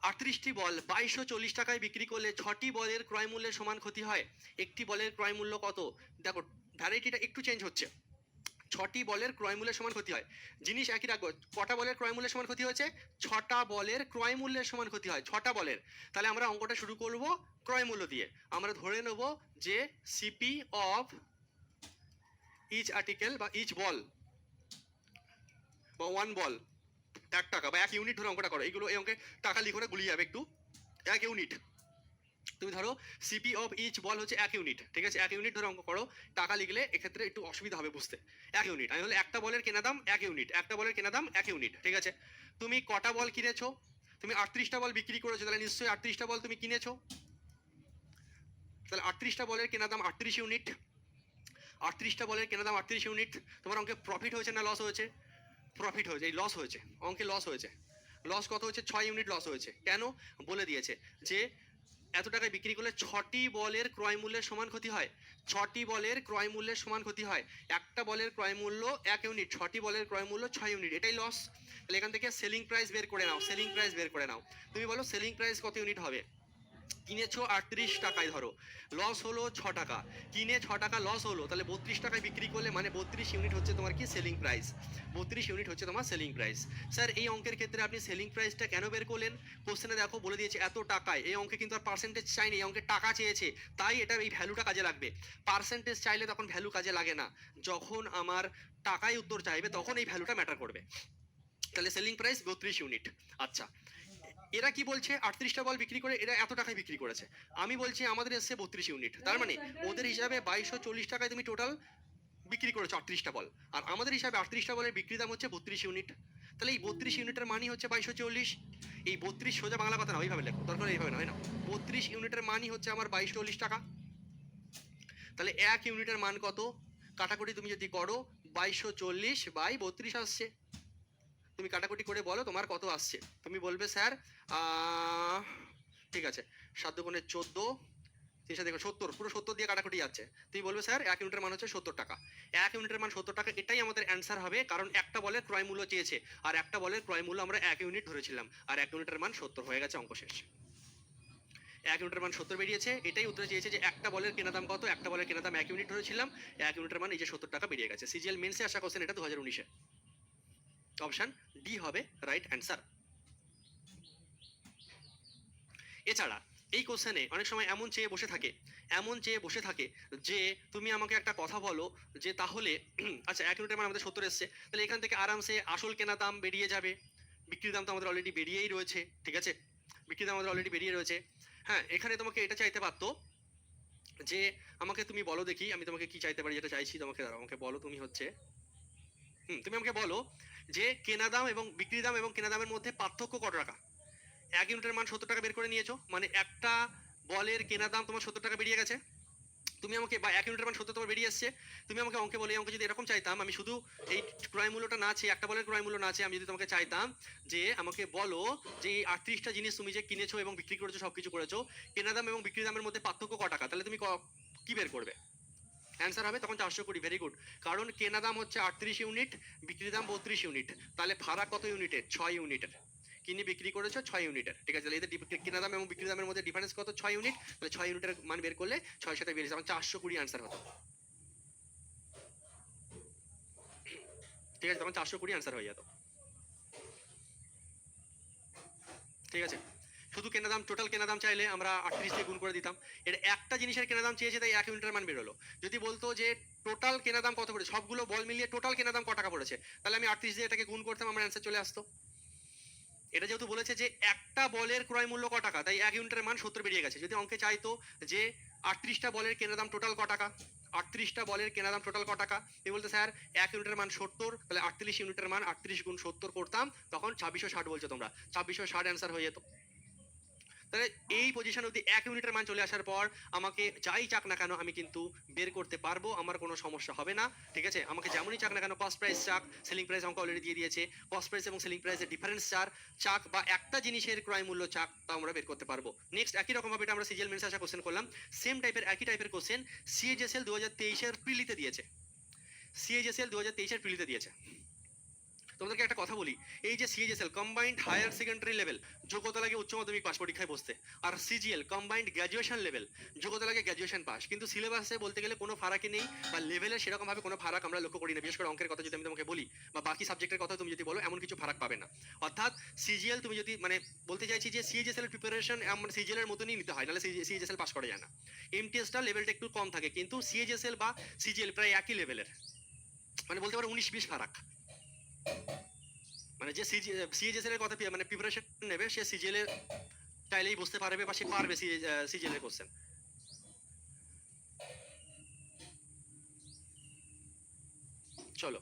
38টি বল 2240 টাকায় বিক্রি করলে 6টি বলের ক্রয় মূল্যের সমান ক্ষতি হয়, একটি বলের ক্রয় মূল্য কত? দেখো ভ্যারাইটিটা একটু চেঞ্জ হচ্ছে। 6টি বলের ক্রয় মূল্যের সমান ক্ষতি হয়, জিনিস একই রাখবো। কটা বলের ক্রয় মূল্যের সমান ক্ষতি হয়েছে? 6টা বলের ক্রয় মূল্যের সমান ক্ষতি হয়, 6টা বলের। তাহলে আমরা অঙ্কটা শুরু করব ক্রয় মূল্য দিয়ে। আমরা ধরে নেব যে সিপি অফ ইচ আর্টিকেল বা ইচ বল বা ওয়ান বল 1 টাকা বা 1 ইউনিট ধরে অঙ্কটা করো। এইগুলো এই অঙ্কে টাকা লিখে গুলিয়ে যাবে একটু। 1 ইউনিট, তুমি ধরো সিপি অফ ইচ বল হচ্ছে 1 ইউনিট। ঠিক আছে, 1 ইউনিট ধরে অঙ্ক করো, টাকা লিখলে এক্ষেত্রে একটু অসুবিধা হবে বুঝতে। 1 ইউনিট আমি হলে একটা বলের কেনা দাম 1 ইউনিট, একটা বলের কেনা দাম 1 ইউনিট। ঠিক আছে, তুমি কটা বল কিনেছো? তুমি 38টা বল বিক্রি করেছো, তাহলে নিশ্চয়ই 38টা বল তুমি কিনেছো। তাহলে 38টা বলের কেনা দাম 38 ইউনিট, 38টা বলের কেনা দাম 38 ইউনিট। তোমার অঙ্কে প্রফিট হয়েছে না লস হয়েছে? প্রফিট হয়েছে, এই লস হয়েছে, অঙ্কে লস হয়েছে। লস কত হয়েছে? 6 ইউনিট লস হয়েছে। কেন? বলে দিয়েছে যে এত টাকায় বিক্রি করলে 6টি বলের ক্রয় মূল্যের সমান ক্ষতি হয়, 6টি বলের ক্রয় মূল্যের সমান ক্ষতি হয়। একটা বলের ক্রয় মূল্য 1 ইউনিট, 6টি বলের ক্রয় মূল্য 6 ইউনিট, এটাই লস। তাহলে এখান থেকে সেলিং প্রাইস বের করে নাও, সেলিং প্রাইস বের করে নাও। তুমি বলো সেলিং প্রাইস কত ইউনিট হবে? কিনেছো 38 টাকায়, ধরো লস হলো 6 টাকা, কিনে 6 টাকা লস হলো, তাহলে 32 টাকায় বিক্রি করলে মানে 32 ইউনিট হচ্ছে তোমার কি সেলিং প্রাইস, 32 ইউনিট হচ্ছে তোমার সেলিং প্রাইস। স্যার এই অঙ্কের ক্ষেত্রে আপনি সেলিং প্রাইসটা কেন বের করলেন? কোশ্চেনে দেখো বলে দিয়েছে এত টাকায়, এই অঙ্কে কিন্তু আর পার্সেন্টেজ চাইনি, এই অঙ্কে টাকা চেয়েছে, তাই এটা এই ভ্যালুটা কাজে লাগবে। পার্সেন্টেজ চাইলে তখন ভ্যালু কাজে লাগে না, যখন আমার টাকায় উত্তর চাইবে তখন এই ভ্যালুটা ম্যাটার করবে। তাহলে সেলিং প্রাইস 32 ইউনিট। আচ্ছা, এরা কি বলছে? 38টা বল বিক্রি করে এরা এত টাকায় বিক্রি করেছে, আমি বলছি আমাদের এসছে 32 ইউনিট, তার মানে ওদের হিসাবে 2240 টাকায় তুমি টোটাল বিক্রি করেছো 38টা বল, আর আমাদের হিসাবে 38টা বলের বিক্রি দাম হচ্ছে 32 ইউনিট। তাহলে এই 32 ইউনিটের মানই হচ্ছে 2240। এই 32 সোজা বাংলা কথা না, ওইভাবে লেখো, দরকার এইভাবে না, হয় না। 32 ইউনিটের মানই হচ্ছে আমার 2240 টাকা। তাহলে 1 ইউনিটের মান কত? কাটাকুটি তুমি যদি করো 2240/32 আসছে। তুমি কাটাকুটি করে বলো তোমার কত আসছে। তুমি বলবে স্যার ঠিক আছে 7 দুগুণে 14, 3 সাথে 70, পুরো 70 দিয়ে কাটাকুটি যাচ্ছে। তুমি বলবে স্যার 1 ইউনিটের মান হচ্ছে 70 টাকা। 1 ইউনিটের মান 70 টাকা, এটাই আমাদের অ্যান্সার হবে, কারণ একটা বলের ক্রয় মূল্য চেয়েছে, আর একটা বলের ক্রয় মূল্য আমরা 1 ইউনিট ধরেছিলাম, আর 1 ইউনিটের মান 70 হয়ে গেছে, অঙ্ক শেষ। 1 ইউনিটের মান 70 বেরিয়েছে, এটাই উত্তরে চেয়েছে যে একটা বলের কেনা দাম কত, একটা বলের কেনা দাম 1 ইউনিট ধরেছিলাম, 1 ইউনিটের মান এই যে 70 টাকা বেরিয়ে গেছে। সিজিএল মেন্সে আসা কোশ্চেন এটা 2019-এ। অপশন ডি হবে রাইট অ্যান্সার। এছাড়া এই কোশ্চেনে অনেক সময় এমন চেয়ে বসে থাকে, এমন চেয়ে বসে থাকে যে তুমি আমাকে একটা কথা বলো যে তাহলে আচ্ছা 1 ইউনিটের মান আমাদের 70 এসছে, তাহলে এখান থেকে আরামসে আসল কেনা দাম বেরিয়ে যাবে, বিক্রির দাম তো আমাদের অলরেডি বেরিয়েই রয়েছে। ঠিক আছে, বিক্রির দাম আমাদের অলরেডি বেরিয়ে রয়েছে। হ্যাঁ, এখানে তোমাকে এটা চাইতে পারতো যে আমাকে তুমি বলো দেখি আমি তোমাকে কি চাইতে পারি, যেটা চাইছি তোমাকে, দাঁড়াও আমাকে বলো তুমি হচ্ছে তুমি আমাকে বলো যে কেনা দাম এবং বিক্রি দাম এবং কেনা দামের মধ্যে পার্থক্য কত টাকা। 1 ইউনিটের মান 70 টাকা বের করে নিয়েছো, মানে একটা বলের কেনা দাম তোমার 70 টাকা বেরিয়ে গেছে। তুমি আমাকে, বা 1 ইউনিটের মান 70 তোমার বেরিয়ে এসছে, তুমি আমাকে অঙ্কে বলে, অঙ্কে যদি এরকম চাইতাম, আমি শুধু এই ক্রয় মূল্যটা না আছে, একটা বলের ক্রয় মূল্য না আছে, আমি যদি তোমাকে চাইতাম যে আমাকে বলো যে এই 38টা জিনিস তুমি যে কিনেছো এবং বিক্রি করেছো, সবকিছু করেছো, কেনা দাম এবং বিক্রি দামের মধ্যে পার্থক্য ক টাকা, তাহলে তুমি কি বের করবে? অ্যান্সার হবে তখন 420। Very good. কারণ কেনা দাম হচ্ছে 38 ইউনিট, বিক্রি দাম 32 ইউনিট, তাহলে ফারাক কত ইউনিটের? 6 ইউনিটের। কিনে বিক্রি করেছো 6 ইউনিটের, ঠিক আছে? তাহলে এদের কেনা দাম এবং বিক্রি দামের মধ্যে ডিফারেন্স কত? 6 ইউনিট। তাহলে 6 ইউনিটের মান বের করলে 6 সাথে বেরিয়েছে, তখন 420 অ্যান্সার হতো, ঠিক আছে? তখন 420 অ্যান্সার হয়ে যেত, ঠিক আছে? শুধু কেনা দাম, টোটাল কেনা দাম চাইলে আমরা 38 দিয়ে গুণ করে দিতাম। এর একটা জিনিসের কেনা দাম চেয়েছে, তাই 1 ইউনিটের মান বেরোলো। যদি বলতো যে টোটাল কেনা দাম কত পড়েছে, সবগুলো বল মিলিয়ে টোটাল কেনা দাম ক টাকা পড়েছে, তাহলে আমি 38 দিয়ে এটাকে গুণ করতাম, আমার অ্যান্সার চলে আসতো। এটা যেহেতু বলেছে যে একটা বলের ক্রয় মূল্য ক টাকা, তাই 1 ইউনিটের মান 70 বেরিয়ে গেছে। যদি অঙ্কে চাইতো যে 38টা বলের কেনা দাম টোটাল ক টাকা, 38টা বলের কেনা দাম টোটাল ক টাকা, এই বলতে স্যার 1 ইউনিটের মান 70, তাহলে 38 ইউনিটের মান 38 গুণ 70 করতাম, তখন 2660 বলছো তোমরা, 2660 অ্যান্সার হয়ে যেত। তাহলে এই পজিশন অবধি 1 ইউনিটের মান চলে আসার পর আমাকে যাই চাক না কেন আমি কিন্তু বের করতে পারবো, আমার কোনো সমস্যা হবে না, ঠিক আছে? আমাকে যেমনই চাক না কেন, কস্ট প্রাইস চাক, সেলিং প্রাইস আমাকে অলরেডি দিয়ে দিয়েছে, কস্ট প্রাইস এবং সেলিং প্রাইসের ডিফারেন্স চাক বা একটা জিনিসের ক্রয় মূল্য চাক, তা আমরা বের করতে পারবো। নেক্সট একই রকম ভাবে এটা আমরা সিজিএল মেন্স আসা কোশ্চেন করলাম, সেম টাইপের একই টাইপের কোশ্চেন সিএইচএসএল 2023 এর প্রিলিতে দিয়েছে, সিএইচএসএল 2023 এর প্রিলিতে দিয়েছে। তোমাদেরকে একটা কথা বলি, এই যে CHSL combined higher secondary level, যোগ্যতা লাগে উচ্চ মাধ্যমিক পাস পরীক্ষায় বসতে, আর সিজিএল কম্বাইন্ড গ্র্যাজুয়েশন লেভেল, যোগ্যতা লাগে গ্র্যাজুয়েশন পাস, কিন্তু সিলেবাসে বলতে গেলে কোনো ফারাকই নেই, বা লেভেলে সেরকম ভাবে কোনো ফারাক আমরা লক্ষ্য করি না। বিশেষ করে অঙ্কের কথা যদি আমি তোমাকে বলি, বা বাকি সাবজেক্টের কথা তুমি যদি বলো, এমন কিছু ফারাক পাবে না। অর্থাৎ সিজিএল তুমি যদি, মানে বলতে চাইছি যে সিএইচএসএল এর প্রিপারেশন আমরা সিজিএল এর মতনই নিতে হয়, নাহলে সিএইচএসএল পাস করা যায় না। এমটিএসটা লেভেলটা একটু কম থাকে, কিন্তু সিএইচএসএল বা সিজিএল প্রায় একই লেভেলের, মানে বলতে পারো 19-20 ফারাক। মানে যে সিএইচএসএল এর কথা মানে প্রিপারেশন নেবে, সে সিজিএল এর চাইলেই বুঝতে পারবে, বা সে পারবে সিজিএল এর কোশ্চেন। চলো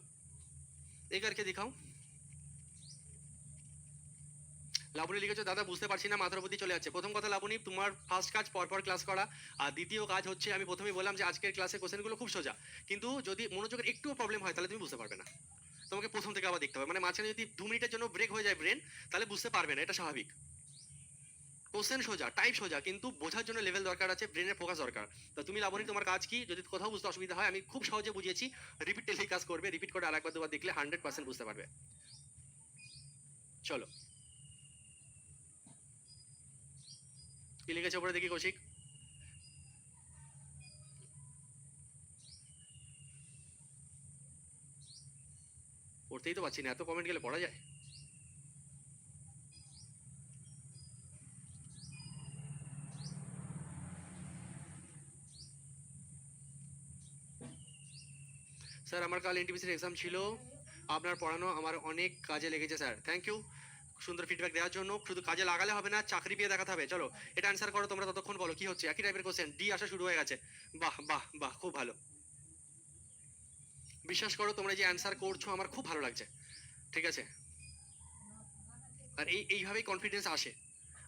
এই কারকে দেখাও। লাবণী লিখেছো, দাদা বুঝতে পারছি না, মাথার উপর দিয়ে চলে যাচ্ছে। প্রথম কথা লাবণী, তোমার ফার্স্ট কাজ পরপর ক্লাস করা, আর দ্বিতীয় কাজ হচ্ছে আমি প্রথমেই বললাম যে আজকের ক্লাসের কোশ্চেনগুলো খুব সোজা, কিন্তু যদি মনোযোগের একটুও প্রবলেম হয় তাহলে তুমি বুঝতে পারবে না, তোমাকে প্রথম থেকে আবার দেখতে হবে। মানে মাঝখানে যদি 2 মিনিটের জন্য ব্রেক হয়ে যায় ব্রেন, তাহলে বুঝতে পারবে না, এটা স্বাভাবিক। কোশ্চেন সোজা, টাইপ সোজা, কিন্তু বোঝার জন্য লেভেল দরকার আছে, ব্রেনের ফোকাস দরকার। তো তুমি লাবণী, তোমার কাজ কি, যদি কোথাও বুঝতে অসুবিধা হয়, আমি খুব সহজে বুঝিয়েছি, রিপিট টেলিকাস্ট করবে, রিপিট করে আরেকবার দুবার দেখলে 100% বুঝতে পারবে। চলো কি লিখেছে ওপরে দেখি কৌশিক। পড়তেই তো পাচ্ছি না, এত কমেন্ট গেলে পড়া যায়? স্যার আমার কাল এনটিপিসির এক্সাম ছিল, আপনার পড়ানো আমার অনেক কাজে লেগেছে স্যার। থ্যাংক ইউ সুন্দর ফিডব্যাক দেওয়ার জন্য। শুধু কাজে লাগালে হবে না, চাকরি পেয়ে দেখাতে হবে। চলো এটা অ্যান্সার করো তোমরা, ততক্ষণ বলো কি হচ্ছে। একই টাইপের কোশ্চেন, ডি আসা শুরু হয়ে গেছে। বাহ বাহ বাহ, খুব ভালো। বিশ্বাস করো তোমরা যে অ্যান্সার করছো আমার খুব ভালো লাগছে, ঠিক আছে? আর এইভাবেই কনফিডেন্স আসে।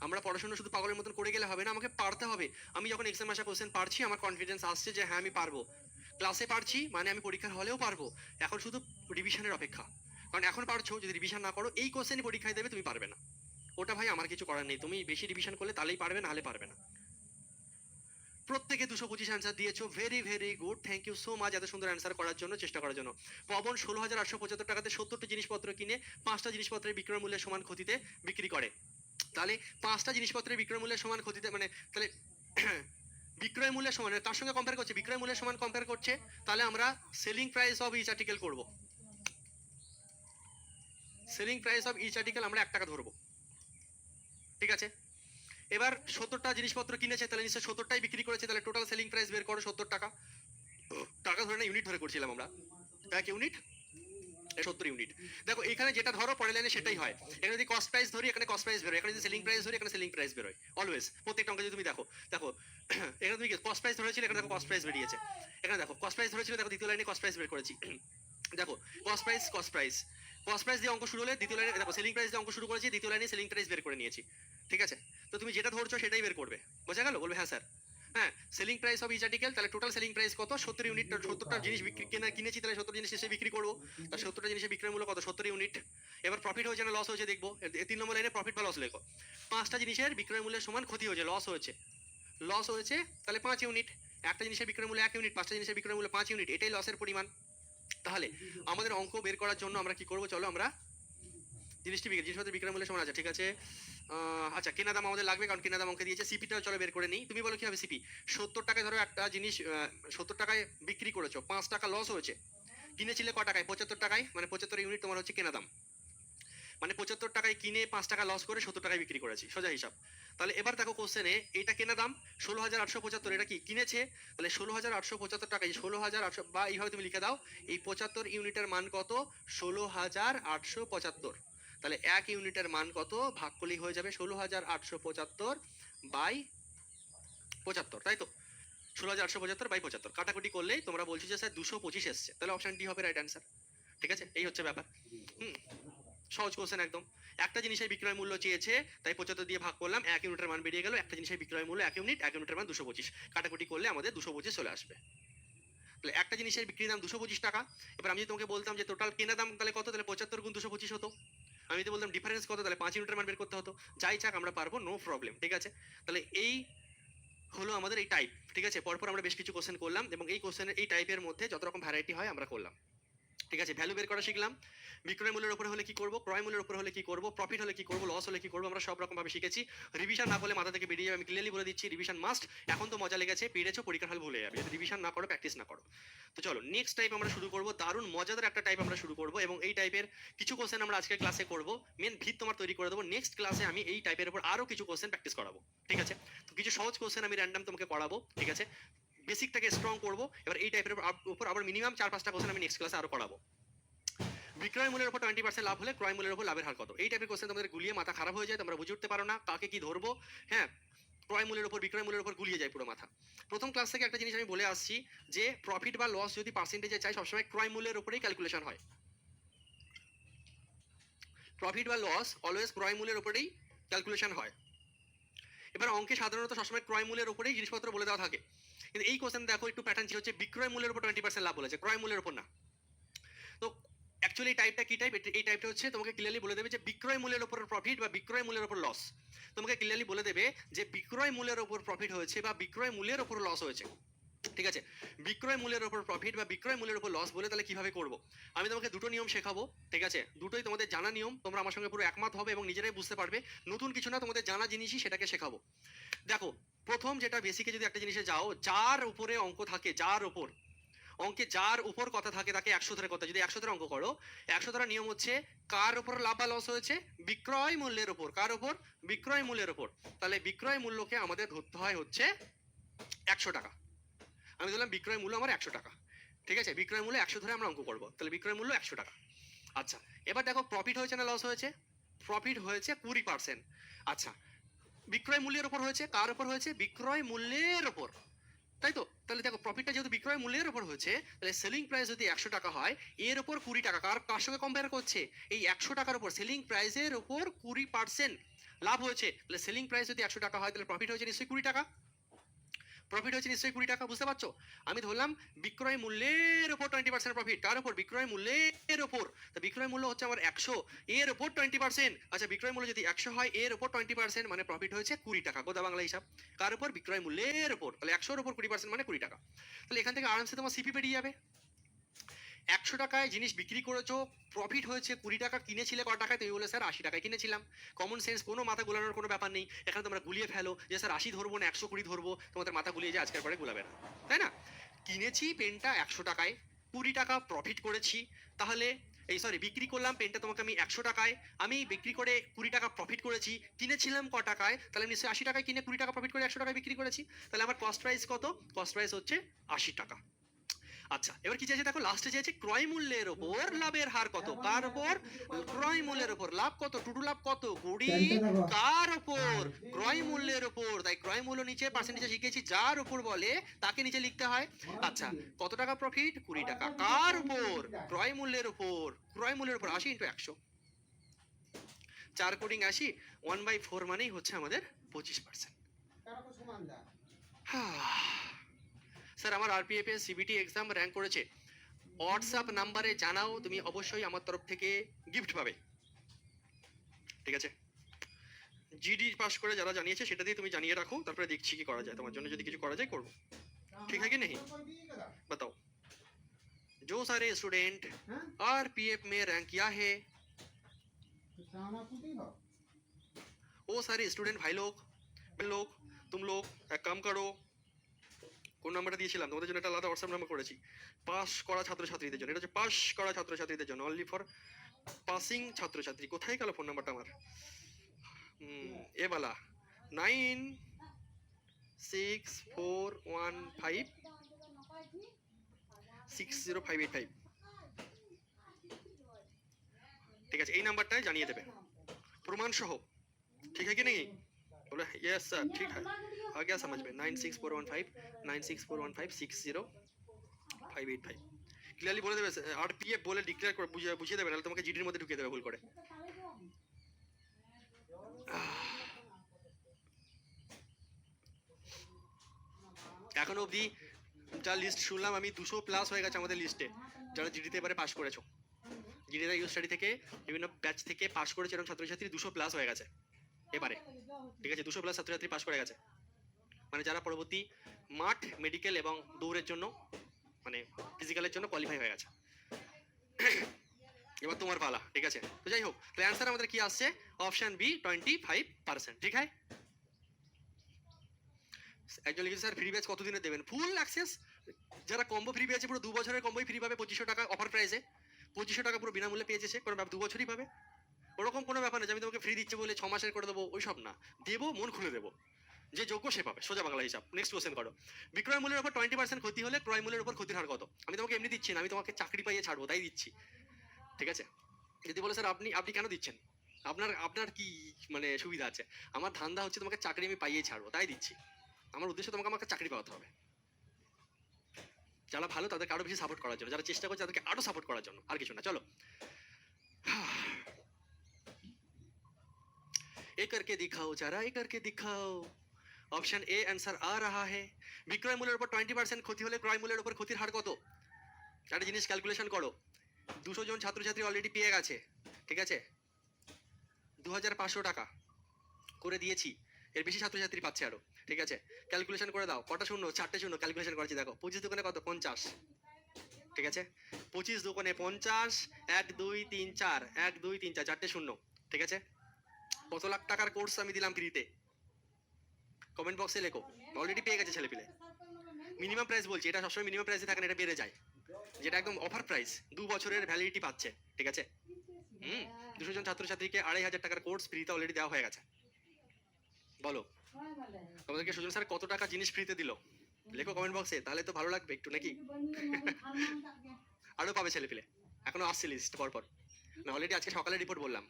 আমরা পড়াশোনা শুধু পাগলের মতন করে গেলে হবে না, আমাকে পারতে হবে। আমি যখন এক্সাম আসা কোশ্চেন পারছি, আমার কনফিডেন্স আসছে যে হ্যাঁ আমি পারবো। ক্লাসে পারছি মানে আমি পরীক্ষার হলেও পারবো। এখন শুধু রিভিশনের অপেক্ষা, কারণ এখন পারছো, যদি রিভিশন না করো এই কোশ্চেনই পরীক্ষায় দেবে, তুমি পারবে না। ওটা ভাই আমার কিছু করার নেই, তুমি বেশি রিভিশন করলে তাহলেই পারবে, না হলে পারবে না। প্রত্যেকে 225 অ্যান্সার দিয়েছো, very very good, thank you so much এত সুন্দর অ্যান্সার করার জন্য, চেষ্টা করার জন্য। পবন 16,875 টাকাতে 70টা জিনিসপত্র কিনে 5টা জিনিসপত্রের বিক্রয় মূল্যের সমান ক্ষতিতে বিক্রি করে। তাহলে 5টা জিনিসপত্রের বিক্রয় মূল্যের সমান ক্ষতিতে, মানে তাহলে বিক্রয় মূল্যের সমান, তার সঙ্গে কম্পেয়ার করছে, বিক্রয় মূল্যের সমান কম্পেয়ার করছে, তাহলে আমরা selling price of each article করব। Selling price of each article আমরা 1 টাকা ধরবো, ঠিক আছে? এবার 70টা জিনিসপত্র কিনেছে, তাহলে নিশ্চয় 70টাই বিক্রি করেছে, তাহলে টোটাল সেলিং প্রাইস বের করো 70 টাকা। টাকা ধরে না, ইউনিট ধরে করছিলাম আমরা, 1 ইউনিট 70 ইউনিট। দেখো এখানে যেটা ধরো পরের লাইনে সেটাই হয়। এখানে যদি কস্ট প্রাইস ধরি, এখানে কস্ট প্রাইস বেরোয়, এখানে যদি সেলিং প্রাইস ধরি, এখানে সেলিং প্রাইস বেরোয় অলওয়েজ। প্রত্যেকটা অঙ্কে যদি তুমি দেখো, দেখো এখানে তুমি কস্ট প্রাইস ধরেছিলে, এখানে দেখো কস্ট প্রাইস বেরিয়েছে। এখানে দেখো কস্ট প্রাইস ধরেছিল, দেখো দ্বিতীয় লাইনে কস্ট প্রাইস বের করেছি। দেখো কস্ট প্রাইস দিয়ে অঙ্ক শুরু হলে দ্বিতীয় লাইনে দেখো সেলিং প্রাইস দিয়ে অঙ্ক শুরু করেছি, দ্বিতীয় লাইনে সেলিং প্রাইস বের করে নিয়েছি। ঠিক আছে, তো তুমি যেটা ধরছো সেটাই বের করবে, বোঝা গেল? বলবে হ্যাঁ স্যার। হ্যাঁ, selling price of each article, তাহলে টোটাল সেলিং প্রাইস কত? 70 ইউনিট, 70টা জিনিস কিনেছি, তাহলে 70 জিনিস এসে বিক্রি করবো, তার 70টা জিনিসের বিক্রয় মূল্য কত? 70 ইউনিট। এবার প্রফিট হয়েছে না লস হয়েছে দেখবো, 3 নম্বর লাইনে প্রফিট বা লস লেখো। 5টা জিনিসের বিক্রয় মূল্যের সমান ক্ষতি হয়েছে, লস হয়েছে তাহলে 5 ইউনিট। একটা জিনিসের বিক্রয় মূল্য 1 ইউনিট, 5টা জিনিসের বিক্রয় মূল্য 5 ইউনিট, এটাই লসের পরিমাণ। তাহলে আমাদের অঙ্ক বের করার জন্য আমরা কি করবো, চলো আমরা জিনিসপত্রের বিক্রয় মূল্যের সমান আছে, ঠিক আছে। আচ্ছা, কেনা দাম আমাদের লাগবে, কারণ কেনা দাম অঙ্কে দিয়েছে। সিপিটা চলো বের করে নিই। তুমি বলো কি হবে সিপি? 70 টাকায় ধরো একটা জিনিস 70 টাকায় বিক্রি করেছো, 5 টাকা লস হয়েছে। কিনেছিলে ক টাকায়? 75 টাকায়, মানে 75 ইউনিট তোমার হচ্ছে কেনা দাম। মানে 75 টাকায় কিনে 5 টাকা লস করে 70 টাকায় বিক্রি করেছি, সোজা হিসাব। তাহলে এবার দেখো কোশ্চেনে এইটা কেনা দাম 16,875, এটা কি কিনেছে, তাহলে 16,875 টাকায় 16,800, বা এইভাবে তুমি লিখে দাও, এই 75 ইউনিটের মান কত? 16,875। তাহলে 1 ইউনিটের মান কত? ভাগ করলেই হয়ে যাবে 16,875 বাই 75, তাই তো? 16,875 বাই 75 কাটাকুটি করলেই তোমরা বলছো যে স্যার 225 এসছে, তাহলে অপশন ডি হবে রাইট অ্যান্সার। ঠিক আছে, এই হচ্ছে ব্যাপার। হুম, সহজ কোশ্চেন একদম। একটা জিনিসের বিক্রয় মূল্য চেয়েছে, তাই 75 দিয়ে ভাগ করলাম, 1 ইউনিটের মান বেরিয়ে গেল। একটা জিনিসের বিক্রয় মূল্য 1 ইউনিট, 1 ইউনিটের মান 225, কাটাকুটি করলে আমাদের 225 চলে আসবে। তাহলে একটা জিনিসের বিক্রি দাম 225 টাকা। এবার আমি তোমাকে বলতাম যে টোটাল কেনা দাম তাহলে কত, তাহলে 75 গুণ 225 হতো। আমি যদি বলতাম ডিফারেন্স কত, তাহলে 5 ইউনিটের মান বের করতে হতো। যাই চাক আমরা পারবো, নো প্রবলেম। ঠিক আছে, তাহলে এই হলো আমাদের এই টাইপ। ঠিক আছে, পরপর আমরা বেশ কিছু কোশ্চেন করলাম, এবং এই কোশ্চেনের এই টাইপের মধ্যে যত রকম ভ্যারাইটি হয় আমরা করলাম। ঠিক আছে, ভ্যালু বের করা শিখলাম। বিক্রয় মূল্যের উপরে হলে কি করব, ক্রয় মূল্যের উপরে হলে কি করব, প্রফিট হলে কি করব, লস হলে কি করব, আমরা সব রকম ভাবে শিখেছি। রিভিশন না করলে মাথা থেকে বেরিয়ে যাবে, আমি ক্লিয়ারলি বলে দিচ্ছি, রিভিশন মাস্ট। এখন তো মজা লেগেছে, পেরেছো, পরীক্ষার হল ভুলে যাবে যদি রিভিশন না করো, প্র্যাকটিস না করো। তো চলো নেক্সট টাইপ আমরা শুরু করব, দারুণ মজাদার একটা টাইপ আমরা শুরু করব, এবং এই টাইপের কিছু কোশ্চেন আমরা আজকের ক্লাসে করব। মেন ভিত তোমার তৈরি করে দেবো। নেক্সট ক্লাসে আমি এই টাইপের উপর আরো কিছু কোশ্চেন প্র্যাকটিস করাবো। ঠিক আছে, তো কিছু সহজ কোশ্চেন আমি র্যান্ডম তোমাকে করাবো। ঠিক আছে, বেসিকটাকে স্ট্রং করবো। এবার এই টাইপের উপর আবার মিনিমাম 4-5টা কোশ্চেন আমি নেক্সট ক্লাসে আরো করাবো। বিক্রয় মূল্যের উপর 20% লাভ হলে ক্রয় মূল্যের উপর লাভের হার কত? এই টাইপের কোশ্চেন তোমাদের গুলিয়ে মাথা খারাপ হয়ে যায়, তোমরা বুঝে উঠতে পারো না কাকে কি ধরবো। হ্যাঁ, ক্রয় মূল্যের উপর বিক্রয় মূল্যের উপর গুলিয়ে যায় পুরো মাথা। প্রথম ক্লাস থেকে একটা জিনিস আমি বলে আসছি, যে প্রফিট বা লস যদি পার্সেন্টেজে চাই, সবসময় ক্রয় মূল্যের উপরেই ক্যালকুলেশন হয়। প্রফিট বা লস অলওয়েজ ক্রয় মূল্যের উপরেই ক্যালকুলেশন হয়। এবার অঙ্কে সাধারণত সবসময় ক্রয় মূল্যের উপরেই জিনিসপত্র বলে দেওয়া থাকে, কিন্তু এই কোশ্চেন দেখো একটু প্যাটার্ন চেঞ্জ হচ্ছে, বিক্রয় মূল্যের উপর 20% লাভ বলেছে, ক্রয় মূল্যের উপর না। তো অ্যাকচুয়ালি টাইপটা কি টাইপ? এই টাইপটা হচ্ছে তোমাকে ক্লিয়ারলি বলে দেবে যে বিক্রয় মূল্যের উপর প্রফিট বা বিক্রয় মূল্যের উপর লস। তোমাকে ক্লিয়ারলি বলে দেবে যে বিক্রয় মূল্যের উপর প্রফিট হয়েছে বা বিক্রয় মূল্যের উপর লস হয়েছে। ঠিক আছে, বিক্রয় মূল্যের উপর প্রফিট বা বিক্রয় মূল্যের উপর লস বলে তাহলে কিভাবে করব? আমি তোমাকে দুটো নিয়ম শেখাবো। ঠিক আছে, দুটোই তোমাদের জানা নিয়ম, তোমরা আমার সঙ্গে পুরো একমত হবে এবং নিজেরাই বুঝতে পারবে। নতুন কিছু না, তোমাদের জানা জিনিসই সেটাকে শেখাবো। দেখো, প্রথম যেটা বেসিকে যদি একটা জিনিসে যাও, যার উপরে অঙ্ক থাকে, যার উপর অঙ্কে যার উপর কথা থাকে তাকে 100 ধরে কথা। যদি 100 ধরে অঙ্ক করো, 100 ধরা নিয়ম হচ্ছে কার উপর লাভ বা লস হয়েছে? বিক্রয় মূল্যের উপর। কার উপর? বিক্রয় মূল্যের উপর। তাহলে বিক্রয় মূল্যকে আমাদের ধরতে হয় হচ্ছে 100 টাকা। আমি ধরলাম বিক্রয় মূল্য আমার 100 টাকা। ঠিক আছে, বিক্রয় মূল্য 100 ধরে আমরা অঙ্ক করবো, তাহলে বিক্রয় মূল্য 100 টাকা। আচ্ছা, এবার দেখো প্রফিট হয়েছে না লস হয়েছে? প্রফিট হয়েছে 20%। আচ্ছা, বিক্রয় মূল্যের উপর হয়েছে, কার উপর হয়েছে? বিক্রয় মূল্যের উপর, তাই তো? তাহলে দেখো প্রফিটটা যেহেতু বিক্রয় মূল্যের উপর হয়েছে, তাহলে সেলিং প্রাইস যদি 100 টাকা হয়, এর উপর 20 টাকা, কার সঙ্গে কম্পেয়ার করছে? এই 100 টাকার উপর সেলিং প্রাইসের উপর 20% লাভ হয়েছে। তাহলে সেলিং প্রাইস যদি 100 টাকা হয়, তাহলে প্রফিট হয়েছে নিশ্চয়ই 20 টাকা। প্রফিট হচ্ছে নিশ্চয়ই 20 টাকা, বুঝতে পারছো? আমি ধরলাম বিক্রয় মূল্যের উপর 20% প্রফিট। কার উপর? বিক্রয় মূল্যের উপর। তো বিক্রয় মূল্য হচ্ছে আমার 100, এর উপর 20%। আচ্ছা, বিক্রয় মূল্য যদি 100 হয়, এর উপর 20%, মানে প্রফিট হয়েছে 20 টাকা। গোদা বাংলা হিসাব। কার উপর? বিক্রয় মূল্যের উপর। তাহলে 100 এর উপর 20% মানে 20 টাকা। তাহলে এখান থেকে আরামসে তোমার সিপি বেরিয়ে যাবে। 100 টাকায় জিনিস বিক্রি করেছো, প্রফিট হয়েছে 20 টাকা, কিনেছিলে ক টাকায়? তুমি বলে স্যার 80 টাকায় কিনেছিলাম। কমন সেন্স, কোনো মাথা গোলানোর কোনো ব্যাপার নেই। এখানে তোমরা গুলিয়ে ফেলো যে স্যার 80 ধরবো না 120 ধরবো, তোমাদের মাথা গুলিয়ে যায়, আজকের পরে গুলাবে না, তাই না? কিনেছি পেনটা 100 টাকায়, 20 টাকা প্রফিট করেছি, তাহলে এই সরি বিক্রি করলাম পেনটা তোমাকে আমি 100 টাকায়, আমি বিক্রি করে 20 টাকা প্রফিট করেছি, কিনেছিলাম ক টাকায়? তাহলে নিশ্চয়ই 80 টাকায় কিনে 20 টাকা প্রফিট করে 100 টাকায় বিক্রি করেছি। তাহলে আমার কস্ট প্রাইস কত? কস্ট প্রাইস হচ্ছে 80 টাকা। আচ্ছা, এবার কি চাইছে দেখো, লাস্টে চাইছে ক্রয় মূল্যের ওপর লাভের হার কত, কার ওপর, ক্রয় মূল্যের ওপর। লাভ কত, টুটু লাভ কত, 20, কার ওপর, ক্রয় মূল্যের ওপর। তাই ক্রয় মূল্য নিচে পার্সেন্টেজে শিখেছি, যার উপর বলে তাকে নিচে লিখতে হয়। আচ্ছা, কত টাকা প্রফিট, 20 টাকা, কার উপর, ক্রয় মূল্যের উপর। ক্রয় মূল্যের উপর 80 × 100, 4 কোডিং 80, 1/4 মানেই হচ্ছে আমাদের 25%। স্যার আমার আরপিএফ এর সিবিটি এক্সাম র্যাঙ্ক করেছে, হোয়াটসঅ্যাপ নাম্বারে জানাও, তুমি অবশ্যই আমার তরফ থেকে গিফট পাবে, ঠিক আছে? জিডি পাস করে যারা জানিয়েছে সেটা দিয়ে তুমি জানিয়ে রাখো, তারপরে দেখছি কি করা যায়, তোমার জন্য যদি কিছু করা যায় করবো, ঠিক है कि नहीं? बताओ। जो सारे स्टूडेंट आरपीएफ में रैंक किया है, वो सारे स्टूडेंट भाई लोग, तुम लोग एक काम करो, কোন নাম্বারটা দিয়েছিলাম তোমাদের জন্য, একটা আলাদা হোয়াটসঅ্যাপ নাম্বার করেছি, পাস করা ছাত্রছাত্রীদের জন্য। এটা হচ্ছে পাস করা ছাত্রছাত্রীদের জন্য, অনলি ফর পাসিং ছাত্রছাত্রী। কোথায় গেল ফোন নাম্বারটা আমার? এ বালা 9641560585, ঠিক আছে? এই নাম্বারটায় জানিয়ে দেবে প্রমাণ সহ, ঠিক है कि नहीं? बोले यस सर, ठीक है, आ गया समझ में। 9641560585 ক্লিয়ারলি বলে দেবে, আরপিএফ বলে ডিক্লেয়ার করে বুঝিয়ে দেবে, নাহলে তোমাকে জিডির মধ্যে ঢুকিয়ে দেবে ভুল করে। এখনো অবধি যা লিস্ট শুনলাম আমি, 200+ হয়ে গেছে আমাদের লিস্টে যারা জিডিতে এবারে পাস করেছো। জিডিরা ইউ স্টাডি থেকে বিভিন্ন ব্যাচ থেকে পাস করেছে, এরকম ছাত্রছাত্রী 200+ হয়ে গেছে এবারে, ঠিক আছে? 200+ ছাত্রছাত্রী পাস করে গেছে, মানে যারা পরবর্তী মাঠ, মেডিকেল এবং দৌড়ের জন্য, মানে ফিজিক্যালের জন্য কোয়ালিফাই হয়ে গেছে। এবার তোমার পালা, ঠিক আছে? তো যাই হোক, তাহলে অ্যান্সার আমাদের কি আসছে, অপশন বি 25%, ঠিক আছে? একজন লিখেছে স্যার ফ্রি ব্যাচ কতদিনে দেবেন? ফুল অ্যাক্সেস, যারা কম্বো ফ্রি পেয়েছে পুরো 2 বছরের কম্বোই ফ্রি পাবে 2500 টাকা অফার প্রাইসে, 2500 টাকা পুরো বিনামূল্যে পেয়েছে সে, কারণ 2 বছরই পাবে। ওরকম কোনো ব্যাপার না যে আমি তোমাকে ফ্রি দিচ্ছি বলে 6 মাসের করে দেবো, ওইসব না, দেবো মন খুলে দেবো, যে যোগ্য সে পাবে, সোজা বাংলা হিসাব। নেক্সট কোশ্চেন করো, বিক্রয় মূল্যের উপর 20% ক্ষতি হলে ক্রয় মূল্যের উপর ক্ষতির হার কত? আমি তোমাকে এমনি দিচ্ছি না, আমি তোমাকে চাকরি পাইয়ে ছাড়বো তাই দিচ্ছি, ঠিক আছে? যদি বলে স্যার আপনি কেন দিচ্ছেন, আপনার কি মানে সুবিধা আছে? আমার ধান্দা হচ্ছে তোমাকে চাকরি আমি পাইয়ে ছাড়বো তাই দিচ্ছি, আমার উদ্দেশ্য তোমাকে আমাকে চাকরি পাওয়াতে হবে। যারা ভালো তাদেরকে আরো বেশি সাপোর্ট করার জন্য, যারা চেষ্টা করছে তাদেরকে আরো সাপোর্ট করার জন্য, আর কিছু না। চলো ए करके दिखाओ जरा, ए करके दिखाओ। অপশন এ आंसर आ रहा है। বিক্রয় মূল্যের উপর 20% ক্ষতি হলে ক্রয় মূল্যের উপর ক্ষতির হার কত? একটা জিনিস ক্যালকুলেশন করো, 200 জন ছাত্রছাত্রী অলরেডি পেয়ে গেছে, ঠিক আছে? 2500 টাকা করে দিয়েছি, এর বেশি ছাত্রছাত্রী পাচ্ছে আরো, ঠিক আছে? ক্যালকুলেশন করে দাও, কটা শূন্য, 4টে শূন্য, ক্যালকুলেশন করেছি দেখো, 25 দোকানে কত, 50, ঠিক আছে? 25 দোকানে 50, 1 2 3 4, 1 2 3 4, 4টে শূন্য, ঠিক আছে? কত লাখ টাকার কোর্স আমি দিলাম ফ্রিতে? কমেন্ট বক্সে লেখো, অলরেডি পেয়ে গেছে ছেলেপিলে। মিনিমাম প্রাইস বলছি, এটা সবসময় মিনিমাম প্রাইসে থাকে না, এটা বেড়ে যায়, যেটা একদম অফার প্রাইস, 2 বছরের ভ্যালিডিটি পাচ্ছে, ঠিক আছে? 200 জন ছাত্রছাত্রীকে 2500 টাকার কোর্স ফ্রিতে অলরেডি দেওয়া হয়ে গেছে। বলো তোমাদেরকে সুজন স্যার কত টাকা জিনিস ফ্রিতে দিল, লেখো কমেন্ট বক্সে, তাহলে তো ভালো লাগবে একটু নাকি? আরো পাবে ছেলেপিলে, এখনো আসছে লিস্ট পরপর, না অলরেডি আজকে সকালে রিপোর্ট বললাম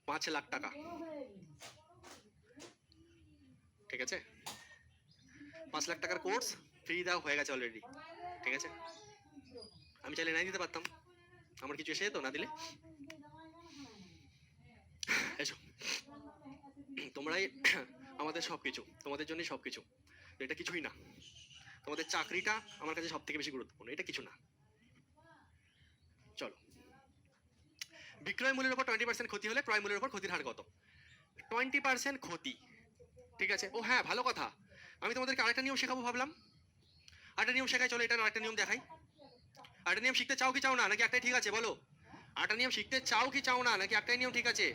5 লাখ টাকা, ঠিক আছে? 5 লাখ টাকার কোর্স ফ্রি দেওয়া হয়ে গেছে অলরেডি, ঠিক আছে? আমি চাইলে নাই দিতে পারতাম, আমার কিছু এসে তো না দিলে। এসো, তোমরাই আমাদের সবকিছু, তোমাদের জন্যই সবকিছু, এটা কিছুই না, তোমাদের চাকরিটা আমার কাছে সব থেকে বেশি গুরুত্বপূর্ণ, এটা কিছু না। চলো, বিক্রয় মূল্যের উপর 20% ক্ষতি হলে ক্রয় মূল্যের উপর ক্ষতির হার কত? 20% ক্ষতি, ঠিক আছে? ও হ্যাঁ, ভালো কথা, আমি তোমাদেরকে আরেকটা নিয়ম শেখাবো ভাবলাম, আরেকটা নিয়ম শেখাই, চলো এটা আরেকটা নিয়ম দেখাই। আরেকটা নিয়ম শিখতে চাও কি চাও না, নাকি একটাই ঠিক আছে বলো? আরেকটা নিয়ম শিখতে চাও কি চাও না, নাকি একটাই নিয়ম ঠিক আছে?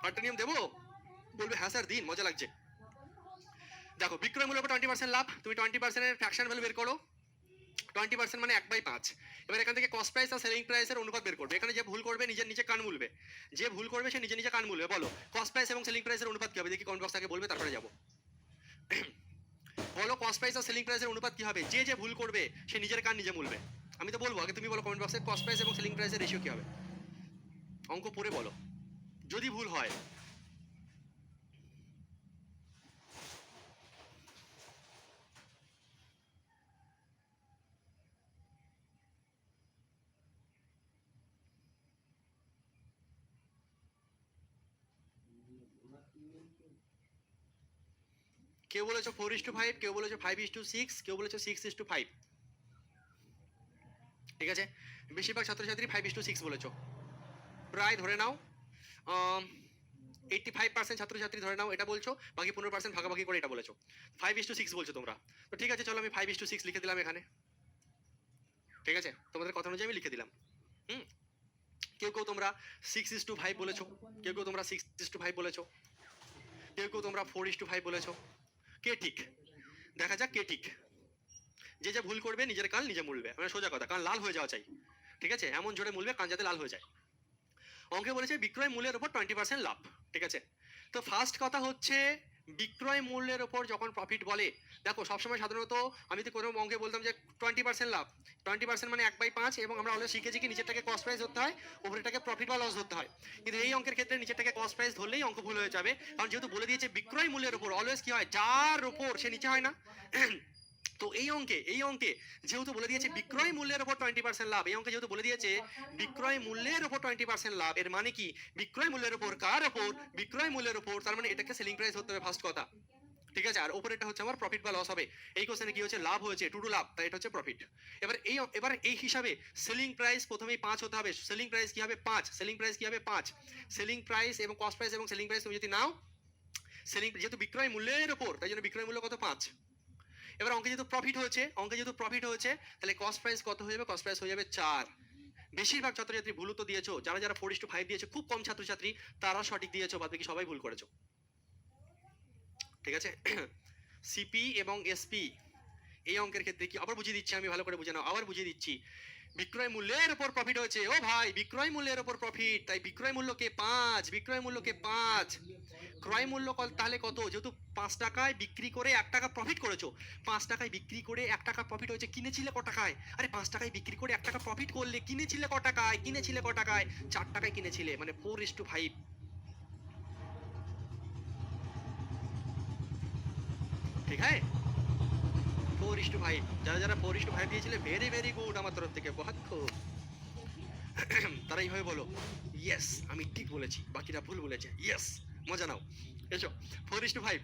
আরেকটা নিয়ম দেবো? বলবে হ্যাঁ স্যার দিন, মজা লাগছে। দেখো, বিক্রয় মূল্যের উপর 20% লাভ, তুমি 20% এর ফ্র্যাকশন ভ্যালু বের করো, 20% মানে 1/5। এবার এখান থেকে কস্ট প্রাইস আর সেলিং প্রাইসের অনুপাত বের করবে। এখানে যে ভুল করবে নিজের নিচে কান মুলবে, যে ভুল করবে সে নিজে নিজে কান মুলবে। বলো কস্ট প্রাইস এবং সেলিং প্রাইসের অনুপাত কি হবে? দেখি কমেন্ট বক্স থেকে বলবে, তারপরে যাবো। বলো কস্ট প্রাইস আর সেলিং প্রাইসের অনুপাত কি হবে? যে ভুল করবে সে নিজের কান নিজে মুলবে। আমি তো বলবো, আগে তুমি বলো কমেন্ট বক্সে কস্ট প্রাইস এবং সেলিং প্রাইসের রেশিও কি হবে, অঙ্ক পড়ে বলো যদি ভুল হয়। কেউ বলেছো 4:5, কেউ বলেছো 5:6, কেউ বলেছো 6:5। ঠিক আছে, বেশিরভাগ ছাত্রছাত্রী 5:6 বলেছো। প্রায় ধরে নাও 85% ছাত্রছাত্রী ধরে নাও এটা বলছো, বাকি 15% ভাগাভাগি করে এটা বলেছো। 5:6 বলছো তোমরা, তো ঠিক আছে চলো আমি 5:6 লিখে দিলাম এখানে। ঠিক আছে, তোমাদের কথা অনুযায়ী আমি লিখে দিলাম। হুম, কেউ কেউ তোমরা 6:5 বলেছো, কেউ কেউ তোমরা 6:5 বলেছো, কেউ কেউ তোমরা 4:5 বলেছো। কে ঠিক দেখা যাক কে ঠিক। যে ভুল করবে নিজের কান নিজে মুলবে, মানে সোজা কথা, কান লাল হয়ে যাওয়া চাই। ঠিক আছে, এমন জোরে মুলবে কান যাতে লাল হয়ে যায়। অঙ্কে বলেছে বিক্রয় মূল্যের উপর 20% লাভ। ঠিক আছে, তো ফার্স্ট কথা হচ্ছে বিক্রয় মূল্যের উপর যখন প্রফিট বলে, দেখো সবসময় সাধারণত আমি তো কোনো অঙ্কে বলতাম যে 20% লাভ, 20% মানে 1/5, এবং আমরা অলরেডি শিখেছি কি নিচেরটাকে কস্ট প্রাইস ধরতে হয়, উপরেরটাকে প্রফিট বা লস ধরতে হয়। কিন্তু এই অঙ্কের ক্ষেত্রে নিচেরটাকে কস্ট প্রাইস ধরলেই অঙ্ক ভুল হয়ে যাবে, কারণ যেহেতু বলে দিয়েছে বিক্রয় মূল্যের উপর, অলওয়েজ কি হয় যার উপর সে নিচে হয় না। তো এই অঙ্কে যেহেতু বলে দিয়েছে বিক্রয় মূল্যের উপর 20% লাভ, এই অঙ্কে যেহেতু বলে দিয়েছে বিক্রয় মূল্যের উপর 20% লাভ, এর মানে কি বিক্রয় মূল্যের উপর কার উপর, বিক্রয় মূল্যের উপর, তার মানে এটাকে সেলিং প্রাইস হতে হবে ফার্স্ট কথা। ঠিক আছে, আর উপরেরটা হচ্ছে আমার প্রফিট বা লস হবে। এই কোশ্চেনে কি হচ্ছে লাভ হয়েছে, টু লাভ, তাই এটা হচ্ছে প্রফিট। এবার এই হিসাবে সেলিং প্রাইস প্রথমেই 5 হতে হবে। সেলিং প্রাইস কি হবে 5, সেলিং প্রাইস কি হবে 5। সেলিং প্রাইস এবং কস্ট প্রাইস এবং সেলিং প্রাইস তুমি যদি নাও, সেলিং যেহেতু বিক্রয় মূল্যের উপর তাই জন্য বিক্রয় মূল্য কত 5। এবার অঙ্কে যেহেতু প্রফিট হয়েছে তাহলে কস্ট প্রাইস কত হয়ে যাবে, কস্ট প্রাইস হয়ে যাবে 4। বেশিরভাগ ছাত্রছাত্রী ভুল তো দিয়েছো, যারা 4:5 দিয়েছো খুব কম ছাত্রছাত্রী তারা সঠিক দিয়েছো, বাদ বাকি সবাই ভুল করেছো। ঠিক আছে, সিপি এবং এসপি এই অঙ্কের ক্ষেত্রে কি আবার বুঝিয়ে দিচ্ছি, আমি ভালো করে বুঝে নাও, আবার বুঝিয়ে দিচ্ছি। বিক্রয় মূল্যের উপর প্রফিট হয়েছে, ও ভাই বিক্রয় মূল্যের উপর প্রফিট, তাই বিক্রয় মূল্যকে 5, বিক্রয় মূল্যকে 5, ক্রয় মূল্য তাহলে কত, যেহেতু 5 টাকায় বিক্রি করে 1 টাকা প্রফিট করেছো, 5 টাকায় বিক্রি করে 1 টাকা প্রফিট হয়েছে, কিনেছিলে ক টাকায়, আরে 5 টাকায় বিক্রি করে 1 টাকা প্রফিট করলে কিনেছিলে ক টাকায়, 4 টাকায় কিনেছিলে, মানে 4:5। ঠিক আছে, 4:5, যারা 4:5 দিয়েছিলে ভেরি ভেরি গুড, আমার তরফ থেকে বহুত খুব। তারা এইভাবে বলো ইয়েস আমি ঠিক বলেছি, বাকিরা ভুল বলেছে, ইয়েস মজা নাও, এসো 4:5।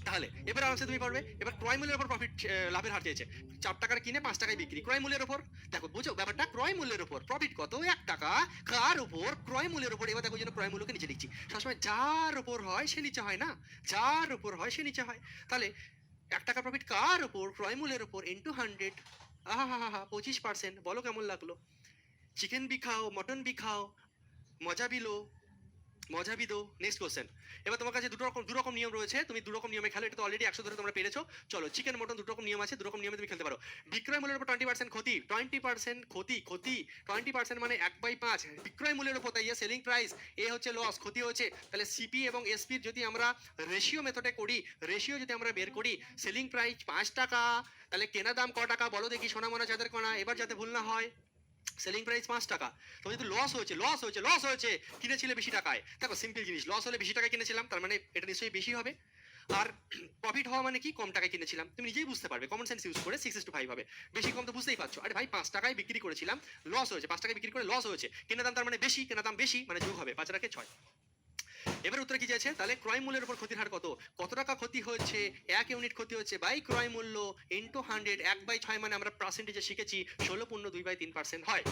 তাহলে এবার আরামসে তুমি পারবে। এবার ক্রয় মূল্যের উপর প্রফিট, লাভের হার চেয়েছে, 4 টাকার কিনে 5 টাকায় বিক্রি, ক্রয় মূল্যের উপর, দেখো বুঝো ব্যাপারটা, ক্রয় মূল্যের উপর প্রফিট কত 1 টাকা, কার উপর, ক্রয় মূল্যের উপর। এবার দেখো যেন ক্রয় মূল্যকে নিচে লিখছি, সবসময় যার উপর হয় সে নিচে হয় না, যার উপর হয় সে নিচে হয়। তাহলে 1 টাকা প্রফিট কার উপর, ক্রয় মূল্যের উপর, ইন্টু 100, আহা হা হা 25%। বলো কেমন লাগলো? চিকেন भी খাও, মটন भी খাও, মজা भी लो, মজা भी दो। Next question. এবার তোমার কাছে দু রকম নিয়ম রয়েছে, তুমি দু রকম নিয়মে খেলো, এটা তো অলরেডি 100 ধরে তোমরা পেরেছো। চলো চিকেন মটন দু রকম নিয়ম আছে, দু রকম নিয়মে তুমি খেলতে পারো। বিক্রয় মূল্যের উপর 20% ক্ষতি, 20% ক্ষতি 20% মানে 1/5, বিক্রয় মূল্যের উপর, তাই সেলিং প্রাইস, এ হচ্ছে লস, ক্ষতি হচ্ছে। তাহলে সিপি এবং এসপি যদি আমরা রেশিও মেথডে করি, রেশিও যদি আমরা বের করি, সেলিং প্রাইস 5 টাকা, তাহলে কেনা দাম ক টাকা বলো দেখি সোনামোনা যাদের কণা, এবার যাতে ভুল না হয়। সেলিং প্রাইস 5 টাকা, তো যদি লস হয়েছে কিনেছিলে বেশি টাকায়, দেখো সিম্পল জিনিস, লস হলে বেশি টাকায় কিনেছিলাম তার মানে এটা নিশ্চয়ই বেশি হবে। আর প্রফিট হওয়া মানে কি কম টাকায় কিনেছিলাম, তুমি নিজেই বুঝতে পারবে কমন সেন্স ইউজ করে 6:5 হবে। বেশি কম তো বুঝতেই পারছো, আরে ভাই 5 টাকায় বিক্রি করেছিলাম লস হয়েছে, 5 টাকায় বিক্রি করে লস হয়েছে, কেনা দাম তার মানে বেশি, কেনা দাম বেশি মানে যোগ হবে 5 টাকা 6। এবার উত্তর কি চাইছে, তাহলে ক্রয় মূল্যের উপর ক্ষতির হার কত টাকা ক্ষতি হচ্ছে, 1 ইউনিট ক্ষতি হচ্ছে বাই ক্রয় মূল্য ইন্টু 100, 1/6 মানে আমরা পার্সেন্টেজে শিখেছি 16.2/3% হয়,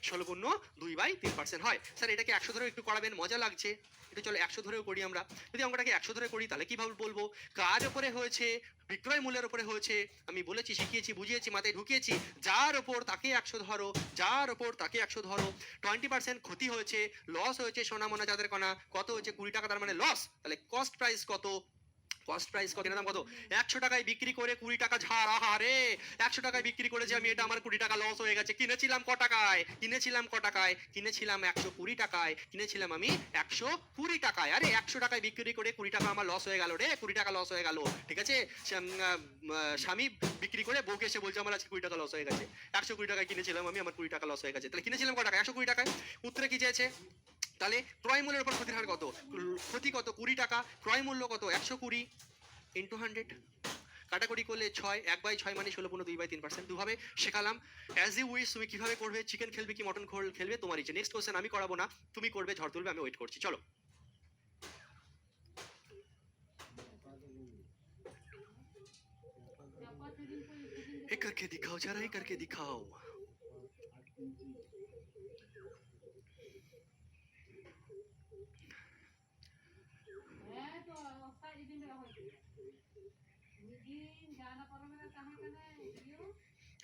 16.2/3% হয়। স্যার এটাকে 100 ধরেও একটু করাবেন, মজা লাগছে, একটু চলো 100 ধরেও করি আমরা। যদি অঙ্কটাকে 100 ধরে করি তাহলে কিভাবে বলবো, কার উপরে হয়েছে, বিক্রয় মূল্যের উপরে হয়েছে, আমি বলেছি শিখিয়েছি বুঝিয়েছি মাথায় ঢুকিয়েছি, যার উপর তাকে 100 ধরো, যার উপর তাকে 100 ধরো। 20% ক্ষতি হয়েছে, লস হয়েছে সোনামোনা যাদের কণা, কত হয়েছে 20 টাকা, তার মানে লস, তাহলে কস্ট প্রাইস কত, কস্ট প্রাইস কত, দাম কত, 100 টাকায় বিক্রি করে 20 টাকা ছাড়। আহারে 100 টাকায় বিক্রি করেছি আমি, এটা আমার 20 টাকা লস হয়ে গেছে। কিনেছিলাম ক টাকায়, কিনেছিলাম 120 টাকায়, কিনেছিলাম আমি 120 টাকায়। আরে 100 টাকায় বিক্রি করে 20 টাকা আমার লস হয়ে গেল রে, 20 টাকা লস হয়ে গেল। ঠিক আছে, স্বামী বিক্রি করে বউকে এসে বলছে আমার আজকে 20 টাকা লস হয়ে গেছে। 120 টাকায় কিনেছিলাম আমি, আমার 20 টাকা লস হয়ে গেছে। তাহলে কিনেছিলাম ক টাকা, 120 টাকায়। উত্তরে কি চেয়েছে? তাহলে ক্রয় মূল্যের উপর ক্ষতির হার কত, ক্ষতি কত, 20 টাকা, ক্রয় মূল্য কত, 120 ইন্টু 100, কাটাকুটি করলে 6, 1/6 মানে 16 2/3%। দুভাবে শেখালাম, অ্যাজ ইউ উইশ। তুমি কিভাবে করবে, চিকেন খেলবে কি মটন খেলবে তোমার ইচ্ছে। নেক্সট কোশ্চেন আমি করাবো না, তুমি করবে, ঝড় তুলবে, আমি ওয়েট করছি। চলো। এ করকে দিখাও যারা, এ করকে দিখাও।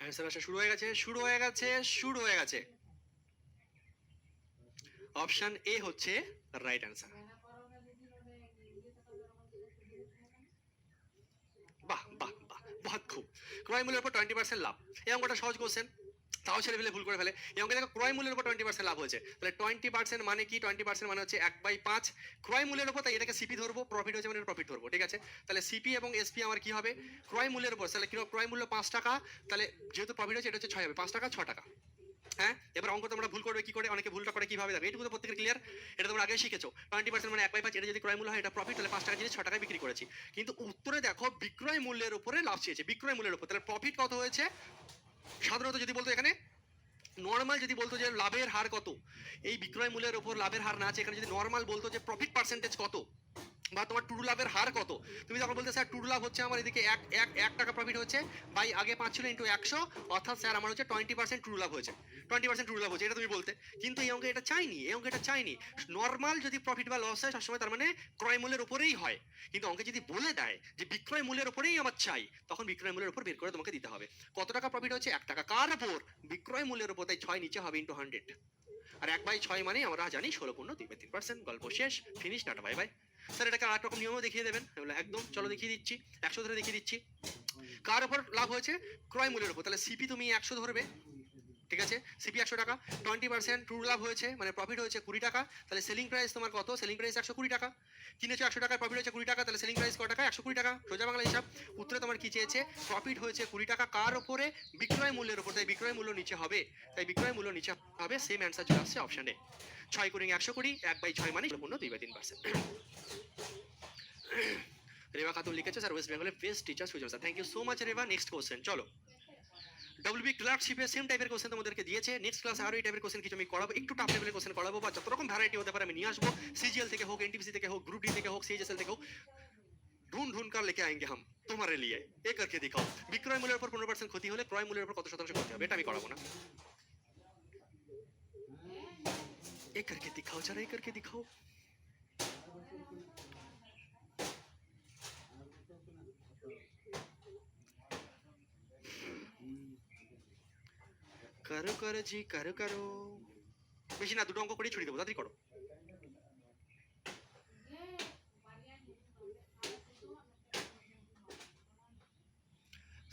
অ্যান্সার আসা শুরু হয়ে গেছে, শুরু হয়ে গেছে, শুরু হয়ে গেছে। অপশন এ হচ্ছে রাইট অ্যান্সার। বাহ বাহ বাহ, বহুত খুব। ক্রয় মূল্যের উপর 20% লাভ, এই অঙ্কটা সহজ কোশ্চেন, তাও ছেলে ফেলে ভুল করে ফেলে। এই অঙ্কে দেখো ক্রয় মূল্যের উপর 20% লাভ হয়েছে, তাহলে 20% মানে কি, 20% মানে হচ্ছে 1/5 ক্রয় মূল্যের উপর, তাই এটাকে সিপি ধরবো, প্রফিট হচ্ছে মানে প্রফিট ধরবো। ঠিক আছে, তাহলে সিপি এবং এসপি আমার কি হবে, ক্রয় মূল্যের উপর। তাহলে ক্রয় মূল্য 5 টাকা, তাহলে যেহেতু প্রফিট হচ্ছে এটা হচ্ছে 6 হবে, 5 টাকা 6 টাকা। হ্যাঁ, এবার অঙ্ক তোমরা ভুল করবে কি করে, অনেকে ভুলটা করে কিভাবে, দেখো এইটুকু তো প্রত্যেকের ক্লিয়ার, এটা তোমরা আগে শিখেছো। 20% মানে 1/5, এটা যদি ক্রয় মূল্য হয় এটা প্রফিট, তাহলে 5 টাকা জিনিস 6 টাকায় বিক্রি করেছি। কিন্তু উত্তরে দেখো বিক্রয় মূল্যের উপরে লাভ চেয়েছে, বিক্রয় মূল্যের উপর, তাহলে প্রফিট কত হয়েছে। সাধারণত যদি বলতো এখানে নর্মাল, যদি বলতো যে লাভের হার কত, এই বিক্রয় মূল্যের উপর লাভের হার না আছে, এখানে যদি নর্মাল বলতো যে প্রফিট পার্সেন্টেজ কত বা তোমার টুডু লাভের হার কত, তুমি যখন বলতে স্যার টুডু লাভ হচ্ছে আমার এদিকে 1 টাকা প্রফিট হচ্ছে বাই আগে 5 ছিল ইন্টু 100, অর্থাৎ স্যার আমার হচ্ছে 20% টুডু লাভ হয়েছে, 20% টুডু লাভ হচ্ছে, এটা তুমি বলতে। কিন্তু এই অঙ্কে এটা চাইনি, এই অঙ্কে এটা চাইনি। নর্মাল যদি প্রফিট বা লস হয় সবসময় তার মানে ক্রয় মূল্যের উপরেই হয়। কিন্তু অঙ্কে যদি বলে দেয় যে বিক্রয় মূল্যের উপরেই আমার চাই, তখন বিক্রয় মূল্যের উপর বের করে তোমাকে দিতে হবে কত টাকা প্রফিট হচ্ছে, 1 টাকা, কার উপর, বিক্রয় মূল্যের উপর, তাই 6 নিচে হবে ইন্টু 100। আর 1/6 মানে আমরা জানি 16.2/3%। গল্প শেষ, finish, tata bye bye. Sir এটাকে আর রকম নিয়মও দেখিয়ে দেবেন, একদম চলো দেখিয়ে দিচ্ছি, 100 ধরে দেখিয়ে দিচ্ছি। কার উপর লাভ হয়েছে, ক্রয় মূল্যের উপর, তাহলে সিপি তুমি 100 ধরবে। ঠিক আছে, সিপি 100 টাকা, 20% ট্রু লাভ হয়েছে মানে প্রফিট হয়েছে 20 টাকা, তাহলে সেলিং প্রাইস তোমার কত, সেলিং প্রাইস 120 টাকা। কিনেছো 100 টাকা, প্রফিট হয়েছে 20 টাকা, তাহলে সেলিং প্রাইস কত টাকা, 120 টাকা। সোজা বাংলা হিসাব। উত্তরে তোমার কি চেয়েছে, প্রফিট হয়েছে 20 টাকা, কার উপরে, বিক্রয় মূল্যের উপর, তাই বিক্রয় মূল্য নিচে হবে, তাই বিক্রয় মূল্য নিচে হবে। সেম অ্যান্সার চলে আসছে অপশন এ। 6 গুণিং 120, 1/6 মানে 16.2/3%। রেবা খাতুন লিখেছে স্যার ওয়েস্ট বেঙ্গলের best teacher Sujan sir, thank you so much Reba. Next question চলো। ডব্লিউবি ক্লার্কশিপের সেম টাইপের কোশ্চেন তোমাদেরকে দিয়েছে। নেক্সট ক্লাসে আরো এই টাইপের কোশ্চেন কিছু আমি করাবো, একটু টাফ লেভেলের কোশ্চেন করাবো, বা যত রকম ভ্যারাইটি হতে পারে আমি নিয়ে আসবো। सीजीएल থেকে হোক, एनटीपीसी থেকে হোক, ग्रुप डी থেকে হোক, सीएचएसएल থেকে হোক, ढूंढ ढूंढ कर लेके आएंगे हम तुम्हारे लिए। एक करके दिखाओ, বিক্রয় মূল্যের উপর 15% ক্ষতি হলে ক্রয় মূল্যের উপর কত শতাংশ ক্ষতি হবে, এটা আমি করাবো না। एक करके दिखाओ जरा, एक करके दिखाओ। करो करो जी, करो करो। বেশি না, দুটো অঙ্ক করে ছুড়ে দেবো, তাড়াতাড়ি করো।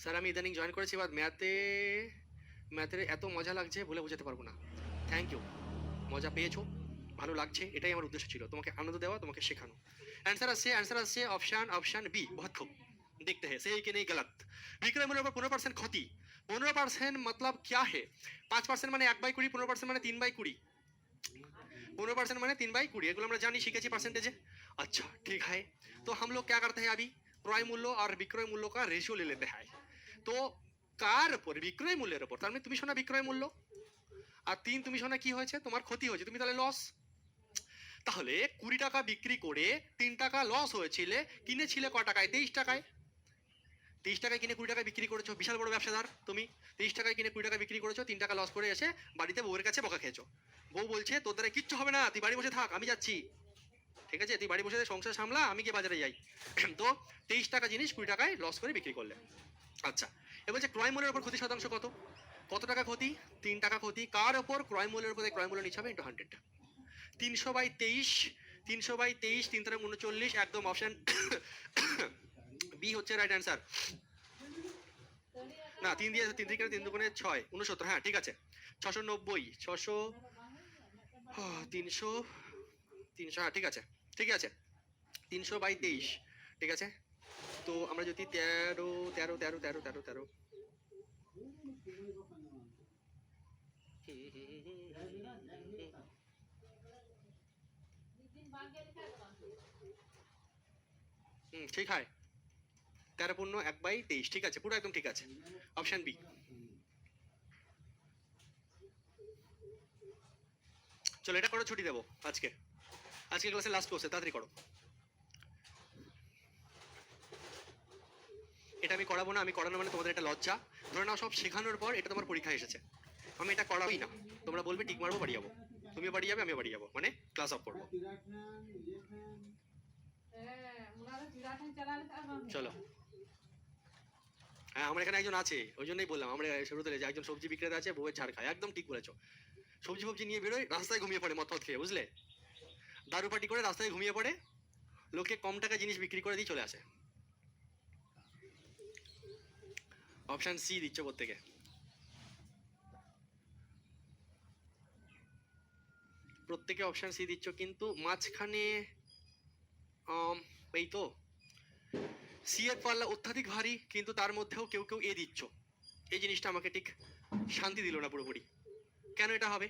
স্যার আমি ইদানিং জয়েন করেছি, এবার ম্যাথের এত মজা লাগছে বলে বোঝাতে পারবো না। থ্যাংক ইউ, মজা পেয়েছো, ভালো লাগছে, এটাই আমার উদ্দেশ্য ছিল, তোমাকে আনন্দ দেওয়া, তোমাকে শেখানো। आंसर আসছে অপশন বি। बहुत खूब, देखते हैं सही कि नहीं गलत। বিক্রয় মূল্যের উপর 15% ক্ষতি, 15% मतलब क्या है, 5% মানে 1/20, 15% মানে 3/20, 15% মানে 3/20, এগুলো আমরা জানি, শিখেছি পার্সেন্টেজে। अच्छा ठीक है, तो हम लोग क्या करते हैं अभी, ক্রয় মূল্য আর বিক্রয় মূল্য का रेशियो ले लेते हैं। তো কার উপর, বিক্রয় মূল্যের উপর, তার মানে তুমি শোনা বিক্রয় মূল্য, আর 3 তুমি শোনা কি হয়েছে, তোমার ক্ষতি হয়েছে, তুমি তাহলে লস। তাহলে 20 টাকা বিক্রি করে 3 টাকা লস হয়েছিল, কিনেছিলে ক টাকায়, 23 টাকায়। 23 টাকায় কিনে 20 টাকায় বিক্রি করেছো, বিশাল বড় ব্যবসাদার তুমি। 23 টাকায় কিনে 20 টাকা বিক্রি করেছো, 3 টাকা লস করে এসে বাড়িতে বউয়ের কাছে বকা খেয়েছো। বউ বলছে তোর দ্বারা কিচ্ছু হবে না, তুই বাড়ি বসে থাক, আমি যাচ্ছি। ঠিক আছে, তুই বাড়ি বসে সংসার সামলা, আমি গিয়ে বাজারে যাই। তো 23 টাকা জিনিস 20 টাকায় লস করে বিক্রি করলে। আচ্ছা, এবার বলছে ক্রয় মূল্যের উপর ক্ষতি শতাংশ কত, কত টাকা ক্ষতি, 3 টাকা ক্ষতি, কার উপর, ক্রয় মূল্যের উপর, ক্রয় মূল্য নিচ্ছে হবে ইন্টু 100। 300/23, 300/23, 3 × 39, একদম অপশন বি হচ্ছে রাইট অ্যান্সার। না 3 দিয়ে 3 থেকে 3 দুগুণে 6 69, হ্যাঁ ঠিক আছে। 690 600 300 300, হ্যাঁ ঠিক আছে ঠিক আছে। 300/23, ঠিক আছে। তো আমরা যদি 13 13 13 13 13 13 ঠিক হয়। 13 পূর্ণ 1/23, ঠিক আছে, পুরো একদম ঠিক আছে। Option B. চলো এটা করো, ছুটি দেবো আজকে। আজকে ক্লাসে লাস্ট কোর্সে, তাড়াতাড়ি করো। এটা আমি করাবো না, আমি করানো মানে তোমাদের এটা লজ্জা। ধরে নাও সব শেখানোর পর এটা তোমার পরীক্ষা এসেছে, আমি এটা করাবই না। তোমরা বলবে টিক মারবো, বাড়ি যাবো, তুমিও বাড়ি যাবে, আমিও বাড়ি যাবো, মানে ক্লাস অফ করবো। চলো, হ্যাঁ আমার এখানে একজন আছে, ওই জন্যই বললাম, আমরা শুরুতে যে একজন সবজি বিক্রেতা আছে, বউয়ের ঝাড় খায়, একদম ঠিক বলেছো। সবজি ফবজি নিয়ে বেরোয়, রাস্তায় ঘুমিয়ে পড়ে মদ খেয়ে, বুঝলে, দারু পাটি করে রাস্তায় ঘুমিয়ে পড়ে, লোকে কম টাকা জিনিস বিক্রি করে দিয়ে চলে আসে। অপশন সি দিচ্ছ প্রত্যেকে। প্রত্যেকে অপশন সি দিচ্ছ, কিন্তু মাঝখানে এই তো সি এর পাল্লা অত্যাধিক ভারী, কিন্তু তার মধ্যেও কেউ কেউ এ দিচ্ছ। এই জিনিসটা আমাকে ঠিক শান্তি দিল না পুরোপুরি। কেন এটা হবে?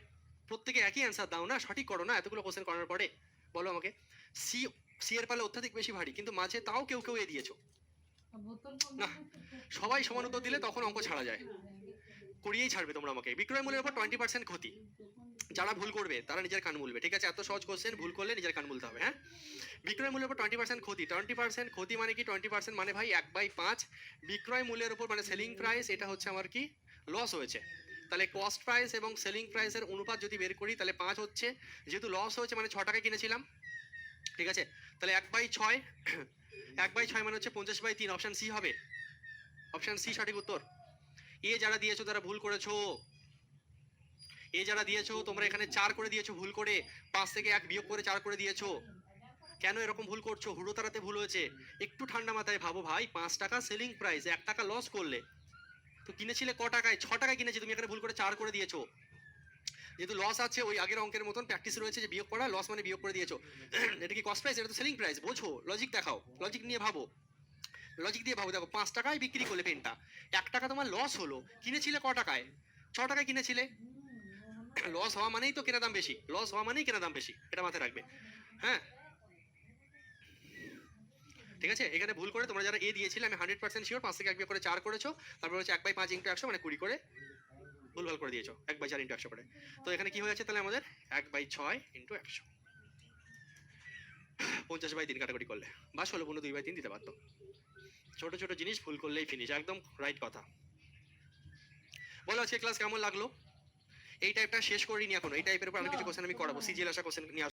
প্রত্যেকে একই অ্যান্সার দাও না, সঠিক করো না, এতগুলো কোশ্চেন করার পরে বলো আমাকে। সি সি এর পাল্লা অত্যাধিক বেশি ভারী, কিন্তু মাঝে তাও কেউ কেউ এ দিয়েছো। না, সবাই সমান উত্তর দিলে তখন অঙ্ক ছাড়া যায়, করিয়েই ছাড়বে তোমরা আমাকে। বিক্রয় মূল্যের উপর 20% ক্ষতি, যারা ভুল করবে তারা নিজের কান মুলবে, ঠিক আছে? এত সহজ কোশ্চেন, ভুল করলে নিজের কান মুলতে হবে, হ্যাঁ। বিক্রয় মূল্যের উপর 20% ক্ষতি, 20% ক্ষতি মানে কি? 20% মানে ভাই 1/5। বিক্রয় মূল্যের উপর মানে সেলিং প্রাইস, এটা হচ্ছে আমার কি লস হয়েছে, তাহলে কস্ট প্রাইস এবং সেলিং প্রাইসের অনুপাত যদি বের করি তাহলে 5 হচ্ছে। যেহেতু লস হয়েছে মানে 6 টাকায় কিনেছিলাম, ঠিক আছে, তাহলে 1/6 1/6 মানে হচ্ছে 50/3। অপশন সি হবে, অপশন সি সঠিক উত্তর। এ যারা দিয়েছো তারা ভুল করেছো, এ যারা দিয়েছো তোমরা এখানে 4 করে দিয়েছো ভুল করে, 5 থেকে 1 বিয়োগ করে 4 করে দিয়েছো। কেন এরকম ভুল করছো? হুড়োতাড়াতে ভুল হয়েছে। একটু ঠান্ডা মাথায় ভাবো ভাই, 5 টাকা সেলিং প্রাইস, 1 টাকা লস করলে তো কিনেছিলে ক টাকায়? 6 টাকায় কিনেছি, তুমি এখানে ভুল করে 4 করে দিয়েছো। যেহেতু লস আছে, ওই আগের অঙ্কের মতন প্র্যাকটিস রয়েছে যে বিয়োগ করা, লস মানে বিয়োগ করে দিয়েছো। এটা কি কস্ট প্রাইস? এটা তো সেলিং প্রাইস, বোঝো, লজিক দেখাও, লজিক নিয়ে ভাবো, লজিক দিয়ে ভাবো। দেখো 5 টাকায় বিক্রি করলে পেনটা, 1 টাকা তোমার লস হলো, কিনেছিলে ক টাকায়? 6 টাকায় কিনেছিলে। লস হওয়া মানেই তো কেনা দাম বেশি, লস হওয়া মানেই কেনা দাম বেশি, এটা মাথায় রাখবে, হ্যাঁ ঠিক আছে। এখানে ভুল করে তোমরা যারা এ দিয়েছিলে, আমি 100% শিওর 5 থেকে 1 বিয়োগ করে 4 করেছো, তারপর হচ্ছে 1/5 ইন্টু 100 মানে 20 করে ভুলভাল করে দিয়েছো, 1/4 ইন্টু 100 করে। তো এখানে কি হয়ে যাচ্ছে তাহলে আমাদের 1/6 ইন্টু 100, 50/3 কাটাকুটি করলে, বা 16/2/3 দিতে পারতো। ছোট ছোট জিনিস ভুল করলেই ফিনিশ, একদম রাইট কথা। বলো আজকে ক্লাস কেমন লাগলো? এই টাইপটা শেষ করিনি এখনো, এই টাইপের উপর অনেক কিছু কোশ্চেন আমি করাবো, সিজিএল আসা কোশ্চেন নিয়ে